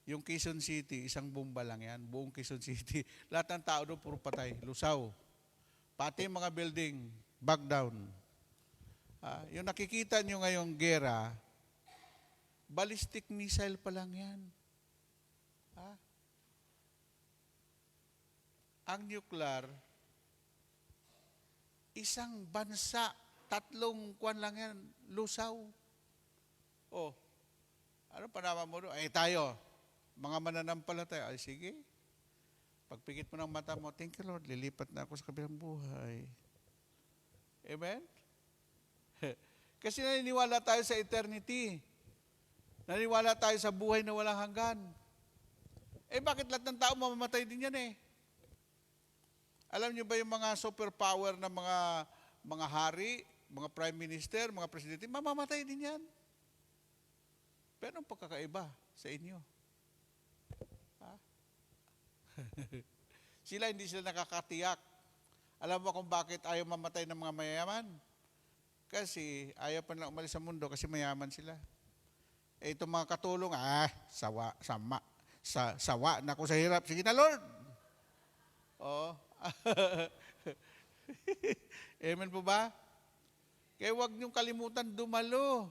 yung Quezon City, isang bomba lang yan. Buong Quezon City. Lahat ng tao doon, puro patay. Lusaw. Pati mga building, back down. Yung nakikita nyo ngayong gera, ballistic missile pa lang yan. Ang nuclear, isang bansa, 3 kwan lang yan, lusaw. Ano pa naman mo doon? Tayo, mga mananampalataya, sige. Pagpikit mo ng mata mo, thank you Lord, lilipat na ako sa kabilang buhay. Amen? Kasi naniniwala tayo sa eternity. Naniniwala tayo sa buhay na walang hanggan. Bakit lahat ng tao mamamatay din yan Alam niyo ba yung mga superpower na mga hari, mga prime minister, mga presidente, mamamatay din yan. Pero ang pagkakaiba sa inyo? Hindi sila nakakatiyak. Alam mo kung bakit ayaw mamatay ng mga mayayaman? Kasi ayaw pa nilang umalis sa mundo kasi mayaman sila. Itong mga katulong, sawa na ako sa hirap. Sige na Lord. Amen po ba? Kaya huwag niyong kalimutan dumalo.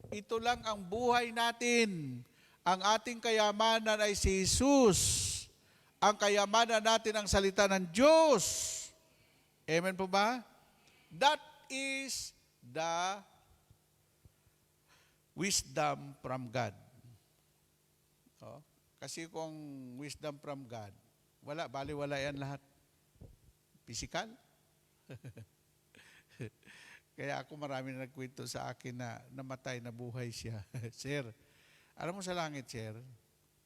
Ito lang ang buhay natin. Ang ating kayamanan ay si Jesus. Ang kayamanan natin ang salita ng Diyos. Amen po ba? That is the wisdom from God. Kasi kung wisdom from God, baliwala yan lahat. Physical. Kaya ako marami na nagkwento sa akin na namatay, na buhay siya. Sir, alam mo sa langit, sir,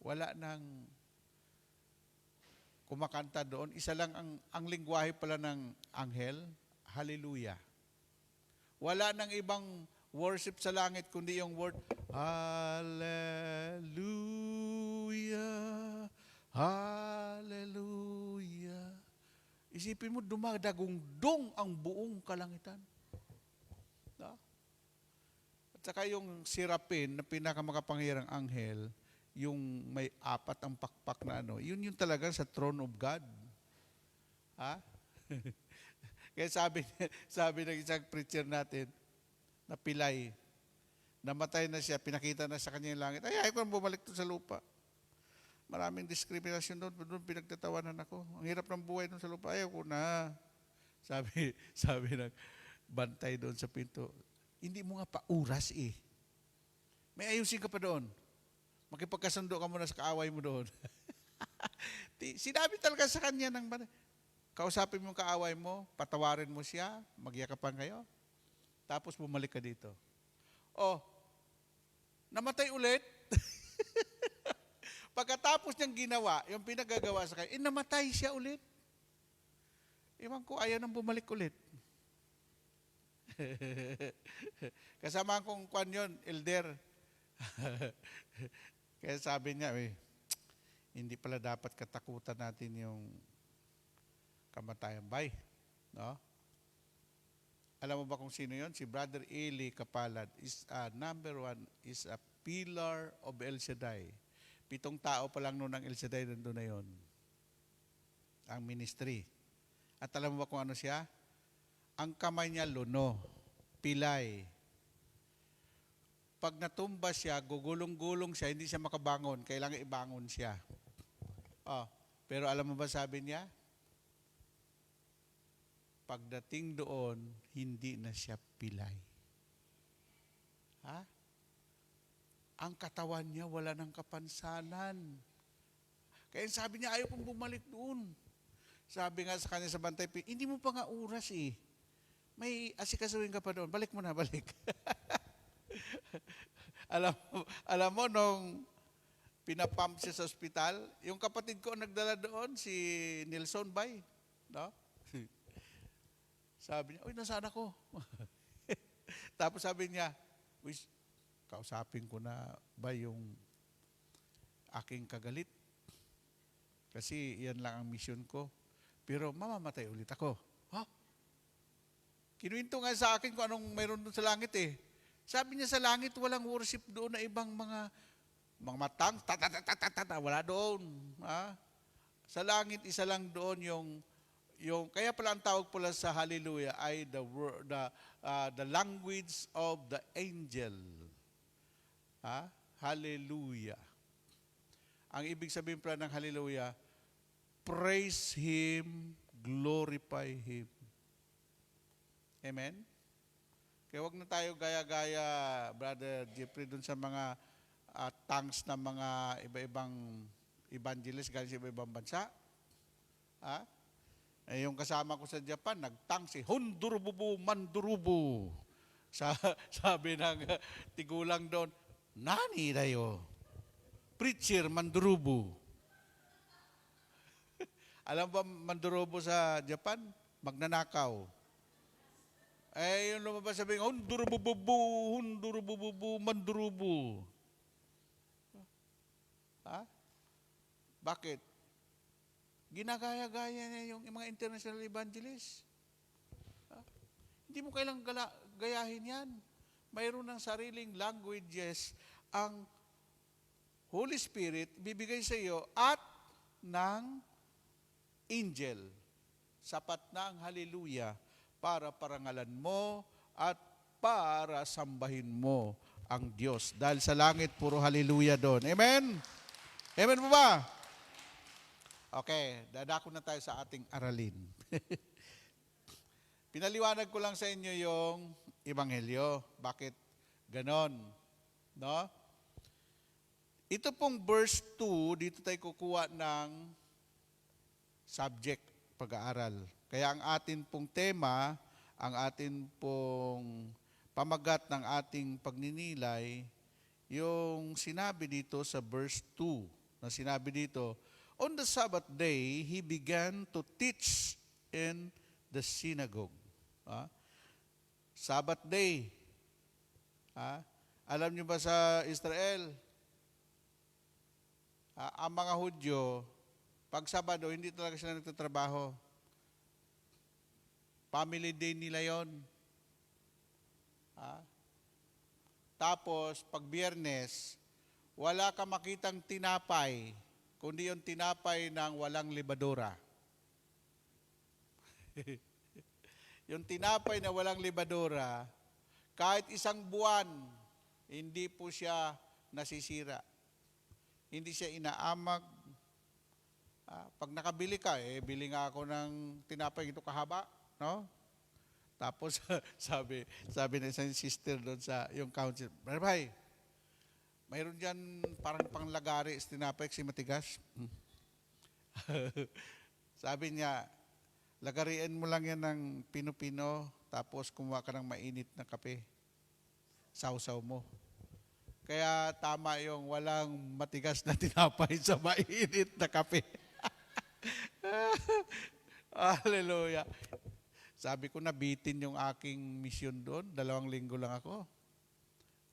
wala nang kumakanta doon. Isa lang ang lingwahe pala ng anghel, hallelujah. Wala nang ibang worship sa langit kundi yung word, hallelujah, hallelujah. Isipin mo, dumadagundong ang buong kalangitan. At saka yung sirapin na pinakamakapangyarang anghel, yung may 4 ang pakpak na yun yung talaga sa throne of God. Kaya sabi ng isang preacher natin, na pilay, namatay na siya, pinakita na sa kanya yung langit, ayaw ko nang bumalik to sa lupa. Maraming diskriminasyon doon pinagtatawanan ako. Ang hirap ng buhay doon sa lupa, ayaw ko na. Sabi ng bantay doon sa pinto, hindi mo nga pauras May ayusin ka pa doon. Makipagkasundo ka muna sa kaaway mo doon. Sinabi talaga sa kanya ng bantay, kausapin mo yung kaaway mo, patawarin mo siya, magyakapan kayo, tapos bumalik ka dito. Namatay ulit. Pagkatapos niyang ginawa, yung pinagagawa sa kanya, namatay siya ulit. Iwan ko, ayaw nang bumalik ulit. Kasama kong kwan yun, elder. Kaya sabi niya, hindi pala dapat katakutan natin yung kamatayan. Bay, no? Alam mo ba kung sino yon? Si Brother Eli Kapalad is number 1, is a pillar of El Shaddai. 7 tao pa lang noon ng El Shaddai, nandun na yon. Ang ministry. At alam mo ba kung ano siya? Ang kamay niya luno, pilay. Pag natumba siya, gugulong-gulong siya, hindi siya makabangon, kailangan ibangon siya. Pero alam mo ba sabi niya? Pagdating doon, hindi na siya pilay. Ang katawan niya wala ng kapansanan. Kaya sabi niya, ayaw pong bumalik doon. Sabi nga sa kanya sa bantay, hindi mo pa nga oras May asikasuhin ka pa doon. Balik mo na, balik. alam mo, nung pinapump siya sa ospital, yung kapatid ko ang nagdala doon, si Nelson Bay. No? Sabi niya, nasaan ako? Tapos sabi niya, kausapin ko na ba yung aking kagalit? Kasi yan lang ang mission ko. Pero mamamatay ulit ako. Kinuwento nga sa akin kung anong mayroon doon sa langit Sabi niya sa langit, walang worship doon na ibang mga matang, wala doon. Sa langit, isa lang doon yung kaya pala ang tawag pala sa hallelujah ay the language of the angel. Hallelujah. Ang ibig sabihin pala ng hallelujah, praise Him, glorify Him. Amen? Kaya wag na tayo gaya-gaya, Brother Jeffrey, dun sa mga tongues ng mga iba-ibang evangelist galing sa iba-ibang bansa. Yung kasama ko sa Japan, nag-tongues Hondurububu, Mandurubu. Sabi ng tigulang doon, nani dayo? Preacher, Mandurubu. Alam ba Mandurubu sa Japan? Magnanakaw. Yung lumabas sabi, Hondurububu, Mandurubu. Bakit? Ginagaya-gaya niya yung mga international evangelists. Hindi mo kailang gayahin yan. Mayroon ng sariling languages ang Holy Spirit bibigay sa iyo at ng angel. Sapat na ang hallelujah para parangalan mo at para sambahin mo ang Diyos. Dahil sa langit, puro hallelujah doon. Amen? Amen po ba? Okay, dadako na tayo sa ating aralin. Pinaliwanag ko lang sa inyo yung Ebanghelyo. Bakit ganon? No? Ito pong verse 2, dito tayo kukuha ng subject, pag-aaral. Kaya ang atin pong tema, ang atin pong pamagat ng ating pagninilay, yung sinabi dito sa verse 2, na sinabi dito, on the Sabbath day, he began to teach in the synagogue. Sabbath day. Alam niyo ba sa Israel, ang mga Hudyo, pag Sabado, hindi talaga sila nagtatrabaho. Family day nila yon. Tapos, pag Biyernes, wala ka makitang tinapay, kundi yung tinapay ng walang libadura. Yung tinapay na walang libadura, kahit isang buwan, hindi po siya nasisira. Hindi siya inaamag. Pag nakabili ka, bili nga ako ng tinapay ito kahaba, no? Tapos sabi na isang sister doon sa yung council, Barbay, mayroon dyan parang panglagari sa tinapay kasi matigas. Sabi niya, lagariin mo lang yan ng pino-pino, tapos kumuha ka ng mainit na kape. Sausaw mo. Kaya tama yung walang matigas na tinapay sa mainit na kape. Hallelujah. Sabi ko, nabitin yung aking mission doon. 2 linggo lang ako.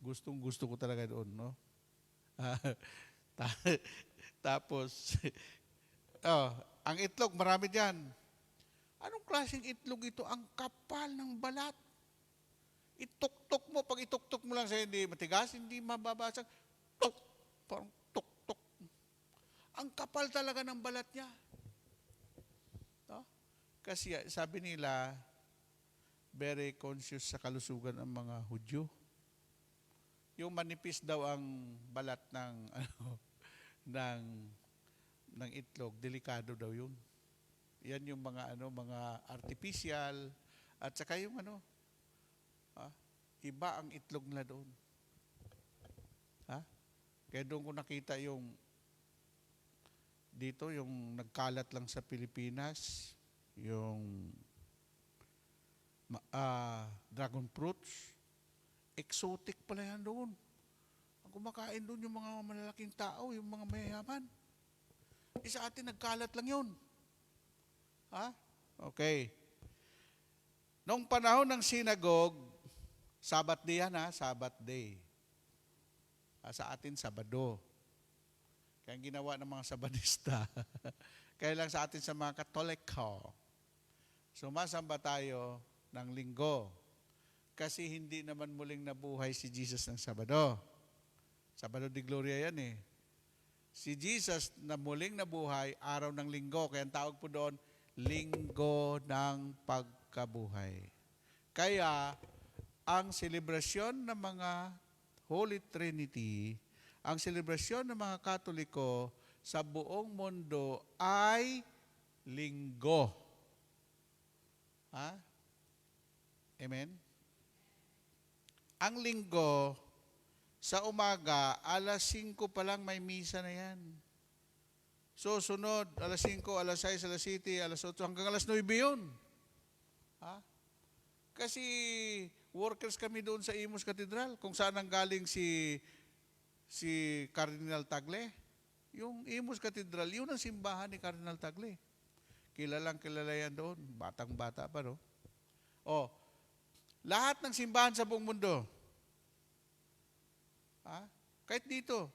Gustong-gusto ko talaga doon, no? Tapos, ang itlog, marami dyan. Anong klaseng itlog ito? Ang kapal ng balat. Ituktok mo, pag ituktok mo lang sa hindi matigas, hindi mababasag. Tuk! Parang tuk-tuk. Ang kapal talaga ng balat niya. No? Kasi sabi nila, very conscious sa kalusugan ang mga Hudyo. Yung manipis daw ang balat ng ng itlog, delikado daw yun. Yan yung mga mga artificial at saka yung iba ang itlog nila doon. Kaya doon ko nakita yung dito yung nagkalat lang sa Pilipinas, yung dragon fruits. Exotic pala yan doon. Ang kumakain doon yung mga malalaking tao, yung mga mayayaman. Sa atin nagkalat lang yun. Okay. Noong panahon ng synagogue, Sabbath day yan, Sabbath day. Sa atin, Sabado. Kaya ang ginawa ng mga Sabadista. Kaya lang sa atin sa mga Katoliko, sumasamba tayo ng Linggo. Kasi hindi naman muling nabuhay si Jesus ng Sabado. Sabado de Gloria yan eh. Si Jesus na muling nabuhay, araw ng Linggo. Kaya ang tawag po doon, Linggo ng Pagkabuhay. Kaya, ang selebrasyon ng mga Holy Trinity, ang selebrasyon ng mga Katoliko sa buong mundo ay Linggo. Amen? Ang Linggo, sa umaga, 5:00 pa lang may misa na yan. So, sunod, 5:00, 6:00, 7:00, 8:00, hanggang 9:00 yun. Kasi workers kami doon sa Imus Cathedral, kung saan ang galing si Cardinal Tagle. Yung Imus Cathedral, yun ang simbahan ni Cardinal Tagle. Kilalang kilala yan doon. Batang-bata pa, no? Lahat ng simbahan sa buong mundo. Kahit dito.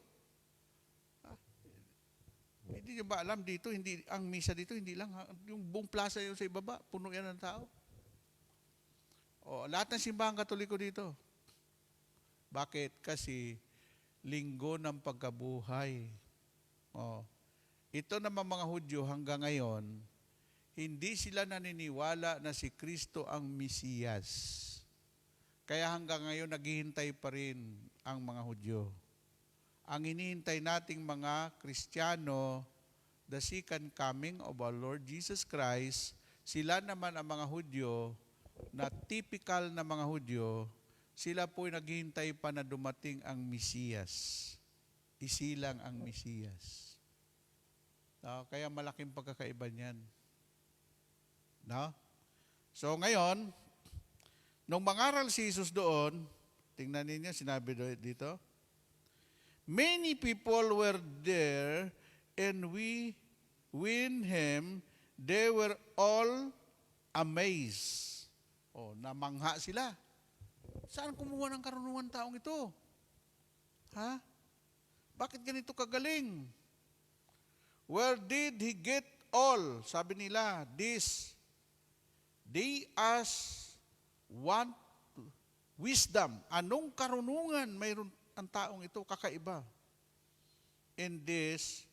Hindi nyo ba alam dito, hindi, ang misa dito, hindi lang, yung buong plaza yun sa ibaba, puno yan ng tao. Lahat ng simbahan Katoliko dito. Bakit? Kasi Linggo ng Pagkabuhay. Ito naman mga Hudyo hanggang ngayon, hindi sila naniniwala na si Kristo ang Mesiyas. Kaya hanggang ngayon naghihintay pa rin ang mga Hudyo. Ang hinihintay nating mga Kristiyano, the second coming of our Lord Jesus Christ, sila naman ang mga Hudyo, na typical na mga Hudyo, sila po'y naghihintay pa na dumating ang Mesiyas. Isilang ang Mesiyas. Kaya malaking pagkakaiba niyan. No? So ngayon, nung mangaral si Jesus doon, tingnan ninyo, sinabi dito, many people were there and when him, they were all amazed. Namangha sila. Saan kumuha ng karunungan taong ito? Ha? Bakit ganito kagaling? Where did he get all? Sabi nila, this. They ask want wisdom. Anong karunungan mayroon ang taong ito kakaiba? In this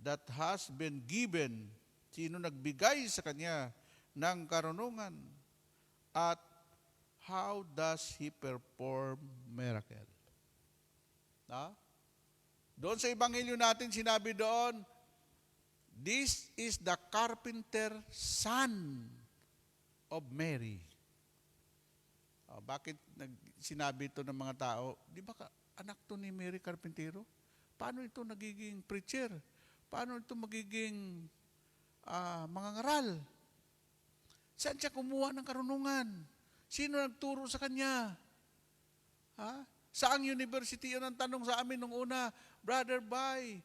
that has been given. Sino nagbigay sa kanya ng karunungan? At how does he perform miracle? Doon sa Ebanghelyo natin, sinabi doon, this is the carpenter son of Mary. Bakit sinabi ito ng mga tao? Di ba anak to ni Mary Carpintero? Paano ito nagiging preacher? Paano ito magiging mangangaral? Saan siya kumuha ng karunungan? Sino nagturo sa kanya? Saang university? Yun ang tanong sa amin nung una, Brother Bay,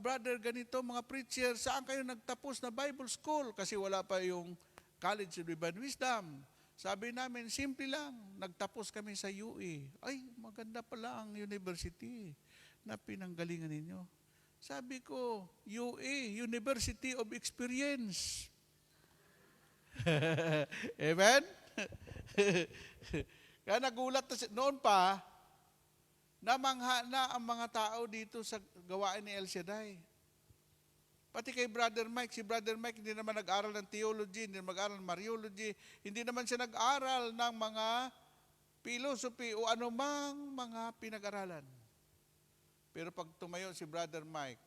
brother ganito, mga preacher, saan kayo nagtapos na Bible school? Kasi wala pa yung College of Divine Wisdom. Sabi namin, simple lang, nagtapos kami sa UE. Ay, maganda pala ang university na pinanggalingan ninyo. Sabi ko, UE, University of Experience. Amen? Kaya nagulat noon pa, namangha na ang mga tao dito sa gawain ni El Shaddai. Pati kay Brother Mike, si Brother Mike hindi naman nag-aral ng theology, hindi naman nag-aral ng Mariology, hindi naman siya nag-aral ng mga philosophy o anumang mga pinag-aralan. Pero pag tumayo si Brother Mike,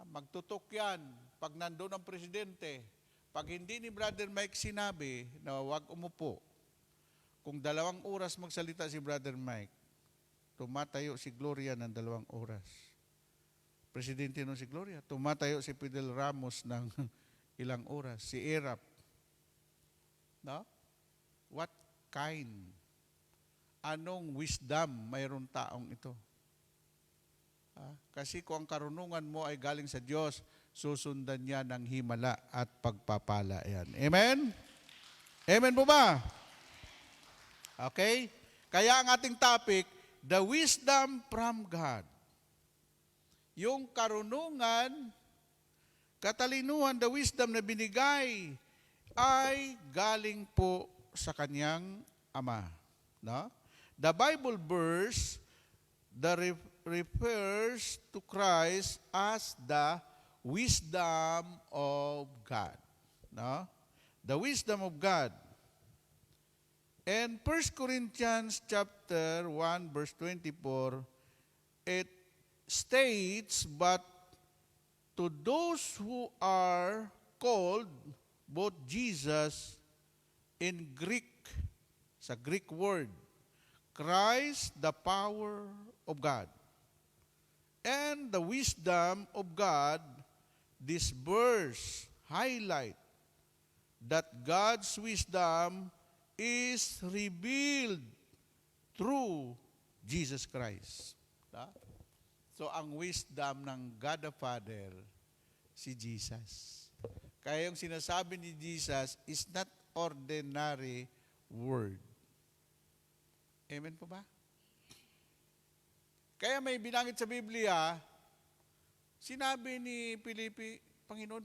magtutok yan pag nandoon ang presidente. Pag hindi ni Brother Mike sinabi na huwag umupo, kung 2 oras magsalita si Brother Mike, tumatayo si Gloria ng 2 oras. Presidente nun si Gloria, tumatayo si Fidel Ramos ng ilang oras, si Erap. No? What kind? Anong wisdom mayroon taong ito? Kasi kung ang karunungan mo ay galing sa Diyos, susundan niya ng himala at pagpapala. Yan. Amen? Amen po ba? Okay? Kaya ang ating topic, the wisdom from God. Yung karunungan, katalinuhan, the wisdom na binigay ay galing po sa kanyang Ama. No? The Bible verse that refers to Christ as the wisdom of God. No? The wisdom of God. And 1 Corinthians chapter 1 verse 24, it states, but to those who are called, both Jesus in Greek, sa Greek word, Christ the power of God, and the wisdom of God, this verse highlight that God's wisdom is revealed through Jesus Christ. So, ang wisdom ng God the Father, si Jesus. Kaya yung sinasabi ni Jesus is not ordinary word. Amen po ba? Kaya may binanggit sa Biblia, sinabi ni Filipe, Panginoon,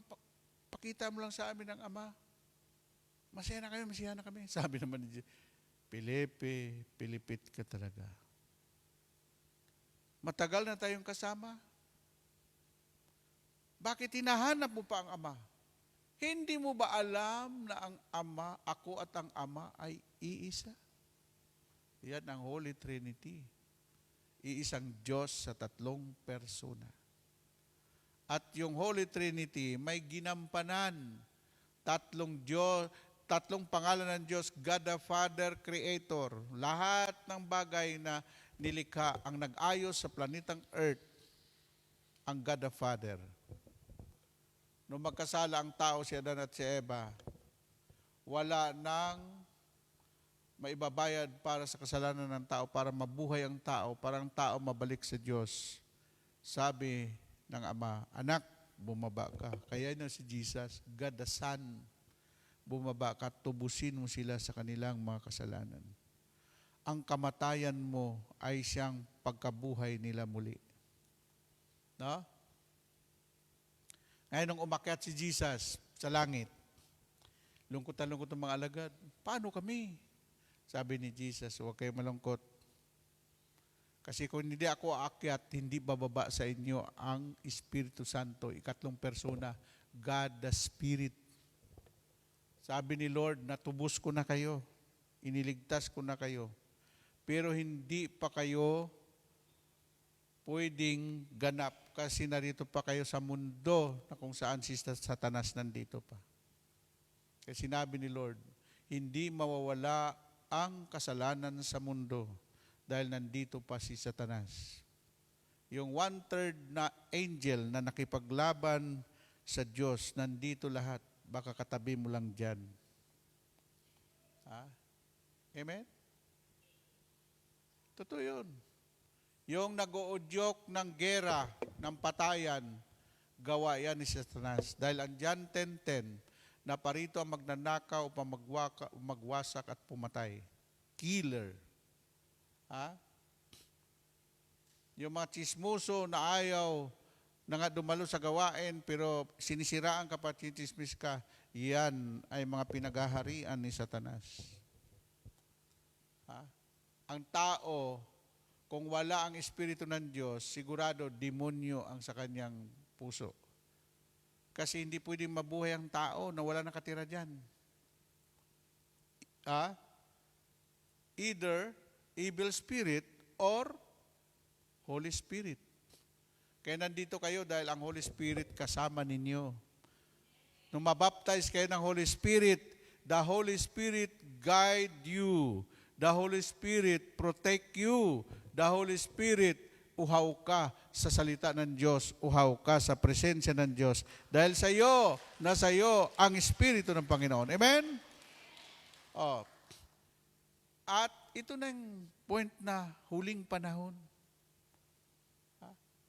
pakita mo lang sa amin ang Ama. Masaya na kami. Sabi naman ni Jesus, Filipe, pilipit ka talaga. Matagal na tayong kasama. Bakit hinahanap mo pa ang Ama? Hindi mo ba alam na ang Ama, ako at ang Ama ay iisa? Yan ang Holy Trinity. Iisang Diyos sa tatlong persona. At yung Holy Trinity may ginampanan. Tatlong Diyos, tatlong pangalan ng Diyos, God the Father, Creator. Lahat ng bagay na nilikha ang nag-ayos sa planetang Earth, ang God the Father. Nung magkasala ang tao, si Adan at si Eva, wala nang maibabayad para sa kasalanan ng tao, para mabuhay ang tao, para ang tao mabalik sa Diyos. Sabi ng Ama, anak, bumaba ka. Kaya na si Jesus, God the Son, bumaba ka, tubusin mo sila sa kanilang mga kasalanan. Ang kamatayan mo ay siyang pagkabuhay nila muli. No? Ngayon, nung umakyat si Jesus sa langit, lungkot na lungkot ang mga alagad. Paano kami? Sabi ni Jesus, huwag kayo malungkot. Kasi kung hindi ako aakyat, hindi bababa sa inyo ang Espiritu Santo, ikatlong persona, God the Spirit. Sabi ni Lord, natubos ko na kayo, iniligtas ko na kayo, pero hindi pa kayo pwedeng ganap kasi narito pa kayo sa mundo na kung saan si Satanas nandito pa. Kaya sinabi ni Lord, hindi mawawala ang kasalanan sa mundo dahil nandito pa si Satanas. Yung 1/3 na angel na nakipaglaban sa Diyos, nandito lahat. Baka katabi mo lang dyan. Ha? Amen? Totoo yun. Yung nag-uudyok ng gera, ng patayan, gawa yan ni Satanas. Dahil ang John 10:10, na parito ang magnanakaw upang magwasak at pumatay. Killer. Ha? Yung mga chismoso na ayaw na nga dumalo sa gawain pero sinisiraan ka pa, chismis ka, yan ay mga pinagaharian ni Satanas. Ha? Ang tao, kung wala ang Espiritu ng Diyos, sigurado demonyo ang sa kanyang puso. Kasi hindi pwedeng mabuhay ang tao na wala nakatira dyan. Either evil spirit or Holy Spirit. Kaya nandito kayo dahil ang Holy Spirit kasama ninyo. Nung mabaptize kayo ng Holy Spirit, the Holy Spirit guide you. The Holy Spirit protect you. The Holy Spirit uhaw ka sa salita ng Diyos, uhaw ka sa presensya ng Diyos. Dahil sa iyo, nasa iyo ang Espiritu ng Panginoon. Amen? Oh. At ito na yung point na huling panahon.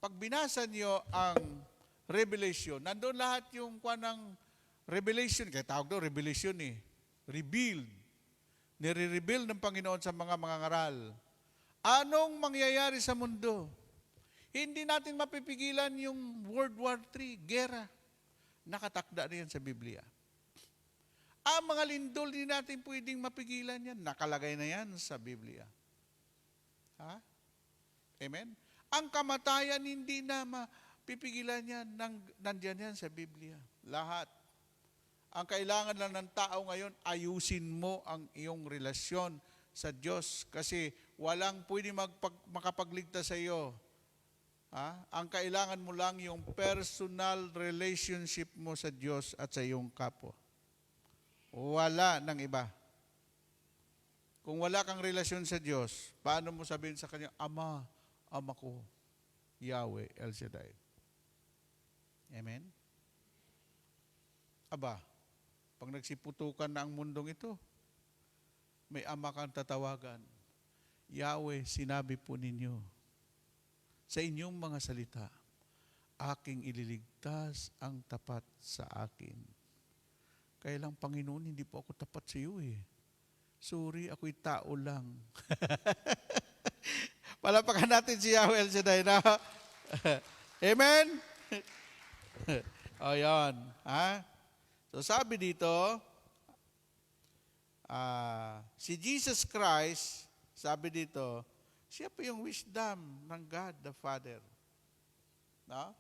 Pag binasa niyo ang Revelation, nandun lahat yung ng Revelation, kaya tawag doon Revelation revealed. Nire-reveal ng Panginoon sa mga ngaral. Anong mangyayari sa mundo? Hindi natin mapipigilan yung World War III, gera. Nakatakda na yan sa Biblia. Ang mga lindol, hindi natin pwedeng mapigilan yan. Nakalagay na yan sa Biblia. Ha? Amen? Ang kamatayan, hindi na mapipigilan yan. Nandyan yan sa Biblia. Lahat. Ang kailangan lang ng tao ngayon, ayusin mo ang iyong relasyon sa Diyos kasi walang pwede makapagligtas sa iyo. Ang kailangan mo lang yung personal relationship mo sa Diyos at sa iyong kapwa. Wala ng iba. Kung wala kang relasyon sa Diyos, paano mo sabihin sa Kanya, Ama, Ama ko, Yahweh, El Shaddai. Amen? Aba, pag nagsiputukan na ang mundong ito, may ama kang tatawagan. Yahweh, sinabi po ninyo, sa inyong mga salita, aking ililigtas ang tapat sa akin. Kaya lang, Panginoon, hindi po ako tapat sa iyo Sorry, ako'y tao lang. Palapakan natin si Yahweh El Shaddai na. Amen? O yan. So sabi dito, si Jesus Christ, sabi dito, siya po yung wisdom ng God the Father. No?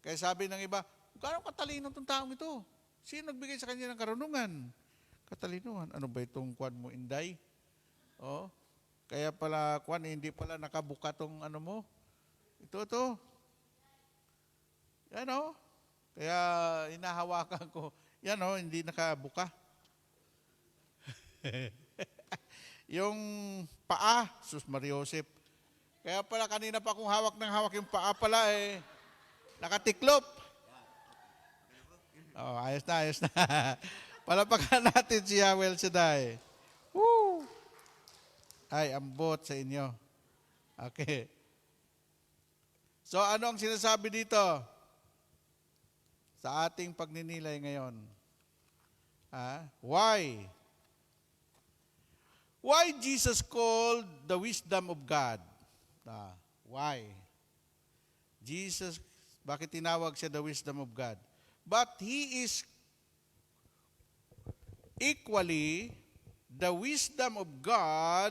Kaya sabi ng iba, gano'ng katalino itong taong ito? Sino nagbigay sa kanya ng karunungan? Katalinuhan. Ano ba itong kwan mo, Inday? Oh, kaya pala kwan, hindi pala nakabuka tong ano mo. Ito. Yan o. Kaya hinahawakan ko. Yan o, hindi nakabuka. Yung paa, Sus Mariosep. Kaya pala kanina pa akong hawak ng hawak yung paa pala nakatiklop. Oh, ayos na. Palapakan natin si Yahweh Shaddai. Woo! Ay, ambot sa inyo. Okay. So, ano ang sinasabi dito? Sa ating pagninilay ngayon. Why? Why Jesus called the wisdom of God? Why? Jesus, bakit tinawag siya the wisdom of God? But He is equally the wisdom of God,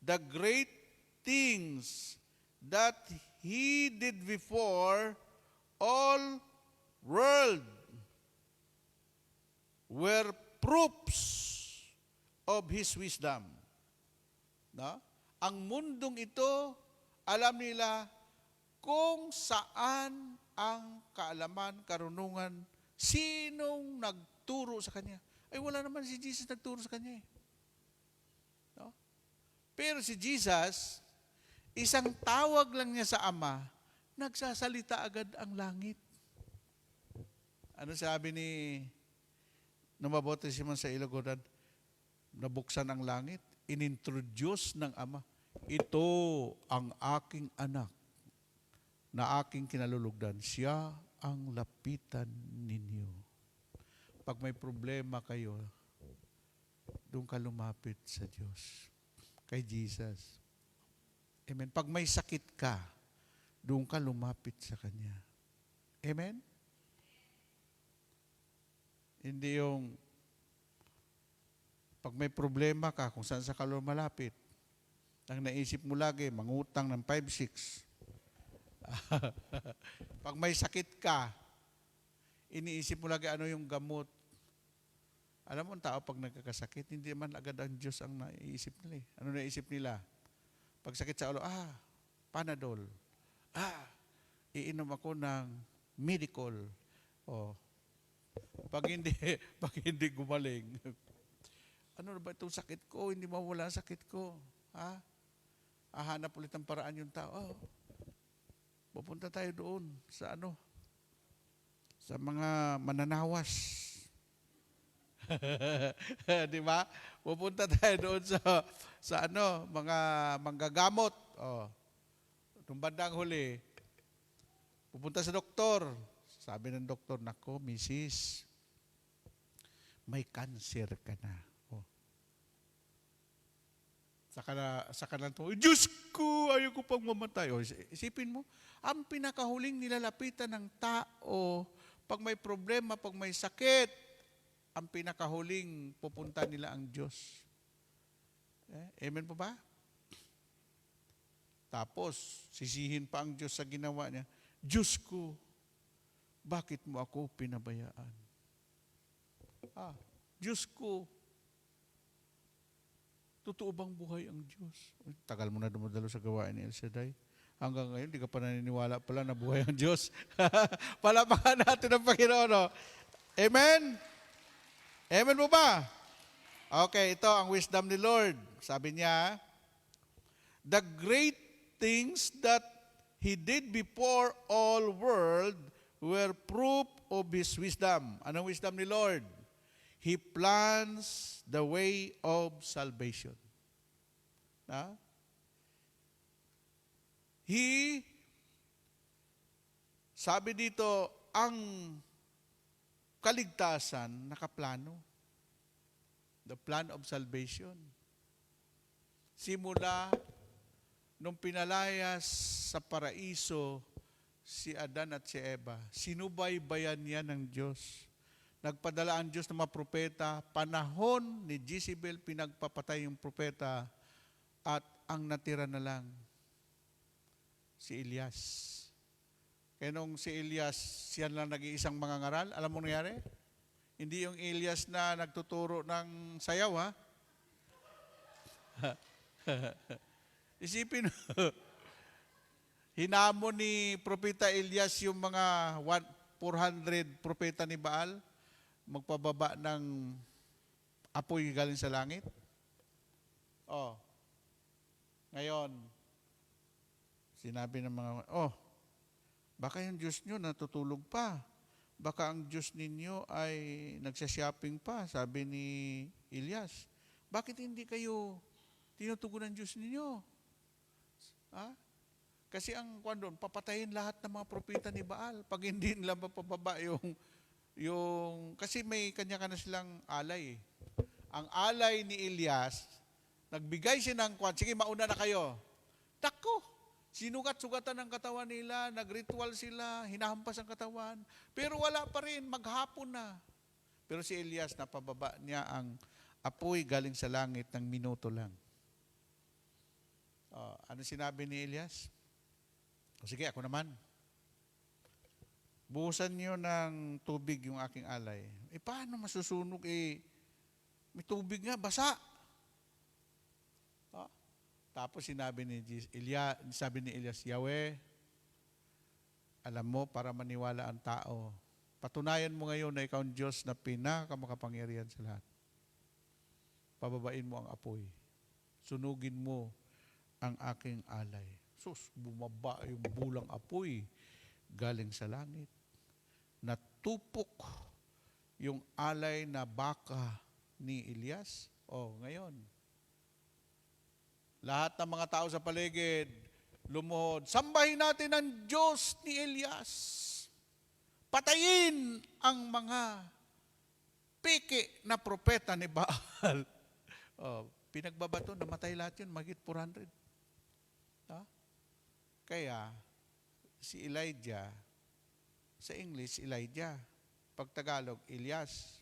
the great things that He did before all world were proofs of His wisdom. No? Ang mundong ito, alam nila kung saan ang kaalaman, karunungan, sinong nagturo sa Kanya. Ay wala naman si Jesus nagturo sa Kanya. No? Pero si Jesus, isang tawag lang niya sa Ama, nagsasalita agad ang langit. Ano sabi ni nababotismo sa Ilogodan? Nabuksan ang langit, inintroduce ng Ama. Ito ang aking anak na aking kinalulugdan. Siya ang lapitan ninyo. Pag may problema kayo, doon ka lumapit sa Diyos. Kay Jesus. Amen. Pag may sakit ka, doon ka lumapit sa Kanya. Amen? Hindi yung pag may problema ka, kung saan sa ka lumalapit, ang naisip mo lagi, mangutang ng 5-6. Pag may sakit ka, iniisip mo lagi ano yung gamot. Alam mo, ang tao pag nagkakasakit, hindi naman agad ang Diyos ang naiisip nila. Ano naisip nila? Pag sakit sa ulo, Panadol. Iinom ako ng medical. Pag hindi gumaling, ano ba itong sakit ko? Hindi mawala ang sakit ko. Hanap ulit ang paraan yung tao. Pupunta tayo doon sa sa mga mananawas. Di ba? Pupunta tayo doon sa mga manggagamot. Itong bandang huli, pupunta sa doktor. Sabi ng doktor, nako, misis, may cancer ka na. Saka na ito, Diyos ko, ayaw ko pang mamatay. Isipin mo, ang pinakahuling nilalapitan ng tao, pag may problema, pag may sakit, ang pinakahuling pupunta nila ang Diyos. Amen po ba? Tapos, sisihin pa ang Diyos sa ginawa niya. Diyos ko, bakit mo ako pinabayaan? Diyos ko, totoo bang buhay ang Diyos? Tagal mo na dumadalo sa gawain ni El Shaddai. Hanggang ngayon, di ka pa naniniwala pala na buhay ang Diyos. Palapakan natin ang Panginoon. No? Amen? Amen mo ba? Okay, ito ang wisdom ni Lord. Sabi niya, the great things that He did before all world were proof of His wisdom. Anong wisdom ni Lord? He plans the way of salvation. Sabi dito, ang kaligtasan nakaplano. The plan of salvation. Simula nung pinalayas sa paraiso si Adan at si Eva, sinubaybayan niya ng Diyos. Nagpadala ang Diyos ng mga propeta, panahon ni Jezebel, pinagpapatay yung propeta, at ang natira na lang, si Elias. Kaya nung si Elias, siya lang nag-iisang mangangaral, alam mo nangyari? Hindi yung Elias na nagtuturo ng sayaw, ha? Isipin mo, hinamon ni Propeta Elias yung mga 400 propeta ni Baal magpababa ng apoy galing sa langit. Oh. Ngayon, sinabi ng mga, baka yung Diyos nyo natutulog pa. Baka ang Diyos ninyo ay nagsashopping pa, sabi ni Elias. Bakit hindi kayo tinutugon ng Diyos ninyo? Ha? Kasi ang doon, papatayin lahat ng mga propeta ni Baal pag hindi nila mapababa yung kasi may kanya-kanya silang alay. Ang alay ni Elias, nagbigay siya ng sige, mauna na kayo. Tako, sinugat-sugatan ang katawan nila, nagritual sila, hinahampas ang katawan, pero wala pa rin, maghapon na. Pero si Elias, napababa niya ang apoy galing sa langit ng minuto lang. Ano sinabi ni Elias? Sige, ako naman. Buhusan niyo ng tubig yung aking alay. Paano masusunog? May tubig nga, basa. Tapos sinabi ni Elias, Yahweh, alam mo, para maniwala ang tao, patunayan mo ngayon na ikaw ang Diyos na pinakamakapangyarihan sa lahat. Pababain mo ang apoy. Sunugin mo ang aking alay. Bumaba yung bulang apoy galing sa langit. Natupok yung alay na baka ni Elias. Ngayon, lahat ng mga tao sa paligid, lumuhod, sambahin natin ang Diyos ni Elias. Patayin ang mga piki na propeta ni Baal. Pinagbabato, namatay lahat yun, magit 400. Kaya, si Elijah, sa English, Elijah. Pag Tagalog, Elias.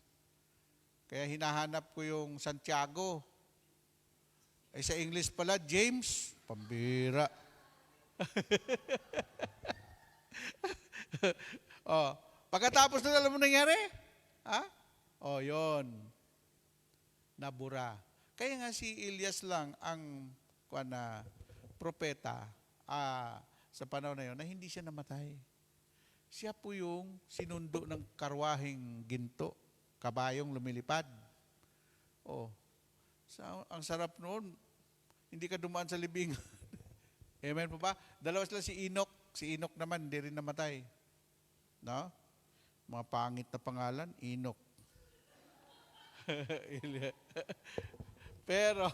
Kaya hinahanap ko yung Santiago. Sa English pala, James. Pambira. Pagkatapos na alam mo nangyari? Yon. Nabura. Kaya nga si Elias lang ang propeta sa panahon na yun na hindi siya namatay. Siya po yung sinundo ng karwaheng ginto, kabayong lumilipad. Ang sarap noon, hindi ka dumaan sa libing. Amen po ba? Dalawa sila si Enoch. Si Enoch naman, hindi rin namatay. No? Mga pangit na pangalan, Enoch. Pero,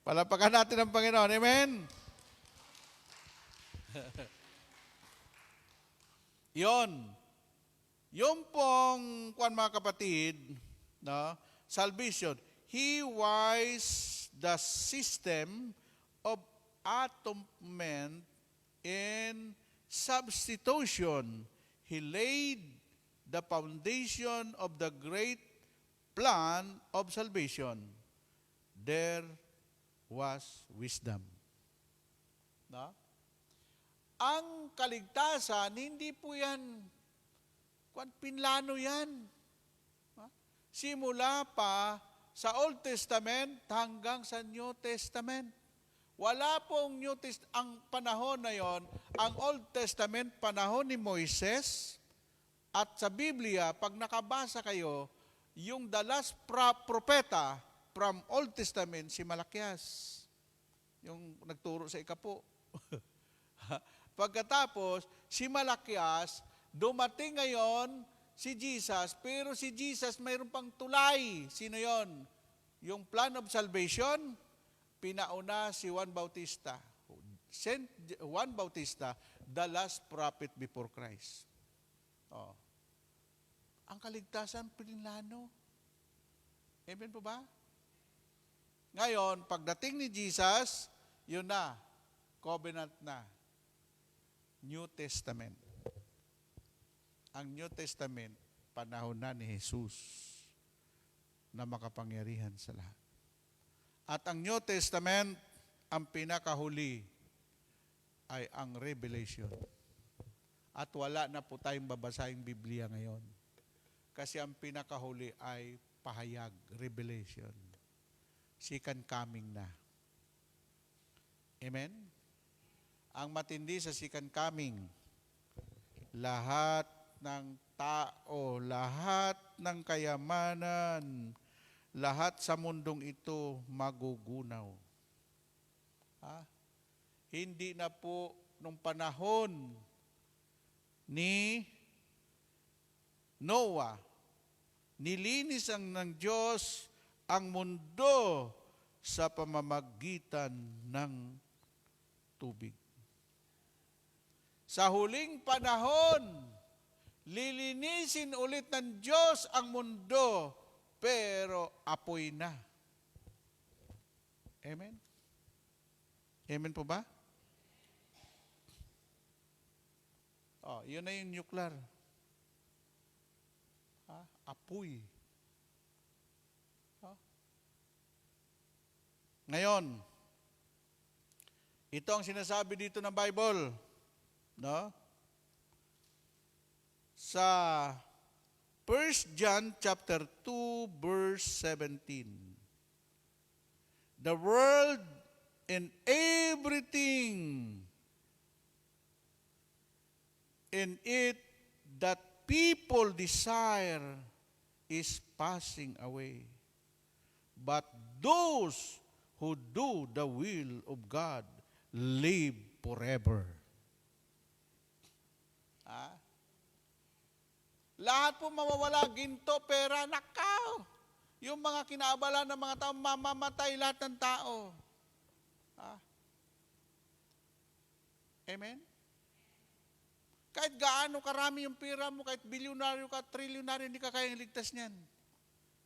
palapakan natin ang Panginoon. Amen? Yung pong, mga kapatid, no? Salvation. He was the system of atonement and substitution. He laid the foundation of the great plan of salvation. There was wisdom. No? Ang kaligtasan, hindi po yan, pinlano yan. Simula pa sa Old Testament hanggang sa New Testament. Wala pong ang panahon na yon, ang Old Testament, panahon ni Moises, at sa Biblia, pag nakabasa kayo, yung the last propeta from Old Testament, si Malakias. Yung nagturo sa ikapo. Pagkatapos, si Malakias, dumating ngayon si Jesus, pero si Jesus mayroon pang tulay. Sino yon? Yung plan of salvation, pinauna si Juan Bautista. Saint Juan Bautista, the last prophet before Christ. Ang kaligtasan, pinlano. Amen po ba? Ngayon, pagdating ni Jesus, yun na, covenant na. New Testament. Ang New Testament, panahon na ni Jesus na makapangyarihan sa lahat. At ang New Testament, ang pinakahuli ay ang Revelation. At wala na po tayong babasahing Biblia ngayon. Kasi ang pinakahuli ay pahayag, revelation. Second coming na. Amen? Ang matindi sa second coming, lahat ng tao, lahat ng kayamanan, lahat sa mundong ito magugunaw. Hindi na po nung panahon ni Noah, nilinis ng Diyos ang mundo sa pamamagitan ng tubig. Sa huling panahon, lilinisin ulit ng Diyos ang mundo, pero apoy na. Amen? Amen po ba? Yun na yung nuclear. Apoy. Ngayon, ito ang sinasabi dito ng Bible, no? Sa 1 John chapter 2 verse 17. The world and everything in it that people desire is passing away. But those who do the will of God live forever. Lahat po mawawala, ginto, pera, nakaw. Yung mga kinaabala ng mga tao, mamamatay lahat ng tao. Amen? Kahit gaano karami yung pera mo, kahit bilyonaryo ka, trilyonaryo, hindi ka kayang ligtas niyan.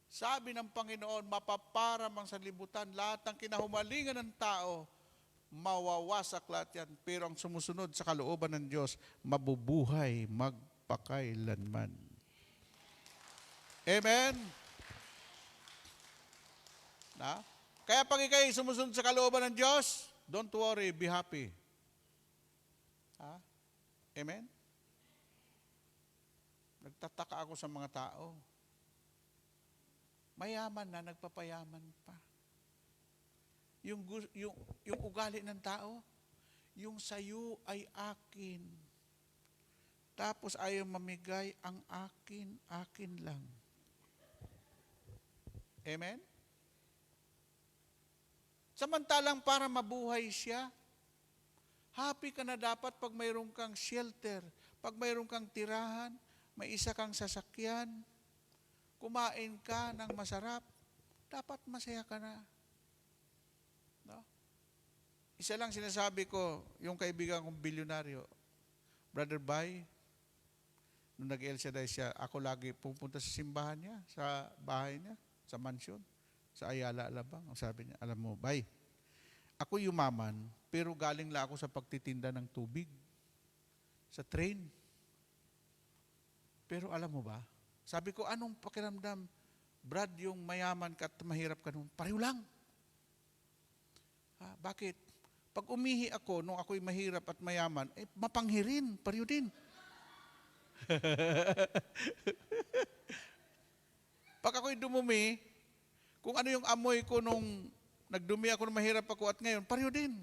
Sabi ng Panginoon, mapaparam ang sanlibutan, lahat ng kinahumalingan ng tao, mawawasak lahat yan. Pero ang sumusunod sa kalooban ng Diyos, mabubuhay magpakailanman. Amen? Kaya pag ikay sumusunod sa kalooban ng Diyos, don't worry, be happy. Amen? Nagtataka ako sa mga tao. Mayaman na, nagpapayaman pa. Yung ugali ng tao, yung sayo ay akin. Tapos ayaw mamigay, ang akin, akin lang. Amen? Samantalang para mabuhay siya, happy ka na dapat pag mayroon kang shelter, pag mayroon kang tirahan, may isa kang sasakyan, kumain ka ng masarap, dapat masaya ka na. No? Isa lang sinasabi ko, yung kaibigan kong bilyonaryo, Brother Bay, nung nag-El Shaddai siya, ako lagi pupunta sa simbahan niya, sa bahay niya, sa mansion, sa Ayala, Alabang. Ang sabi niya, alam mo, Bay, ako yumaman, pero galing lang ako sa pagtitinda ng tubig, sa train. Pero alam mo ba, sabi ko, anong pakiramdam, Brad, yung mayaman ka at mahirap ka nung, pareho lang. Bakit? Pag umihi ako, nung ako'y mahirap at mayaman, mapanghirin, pareho din. Pag ako'y dumumi, kung ano yung amoy ko nung nagdumi ako nung mahirap ako at ngayon, pareho din.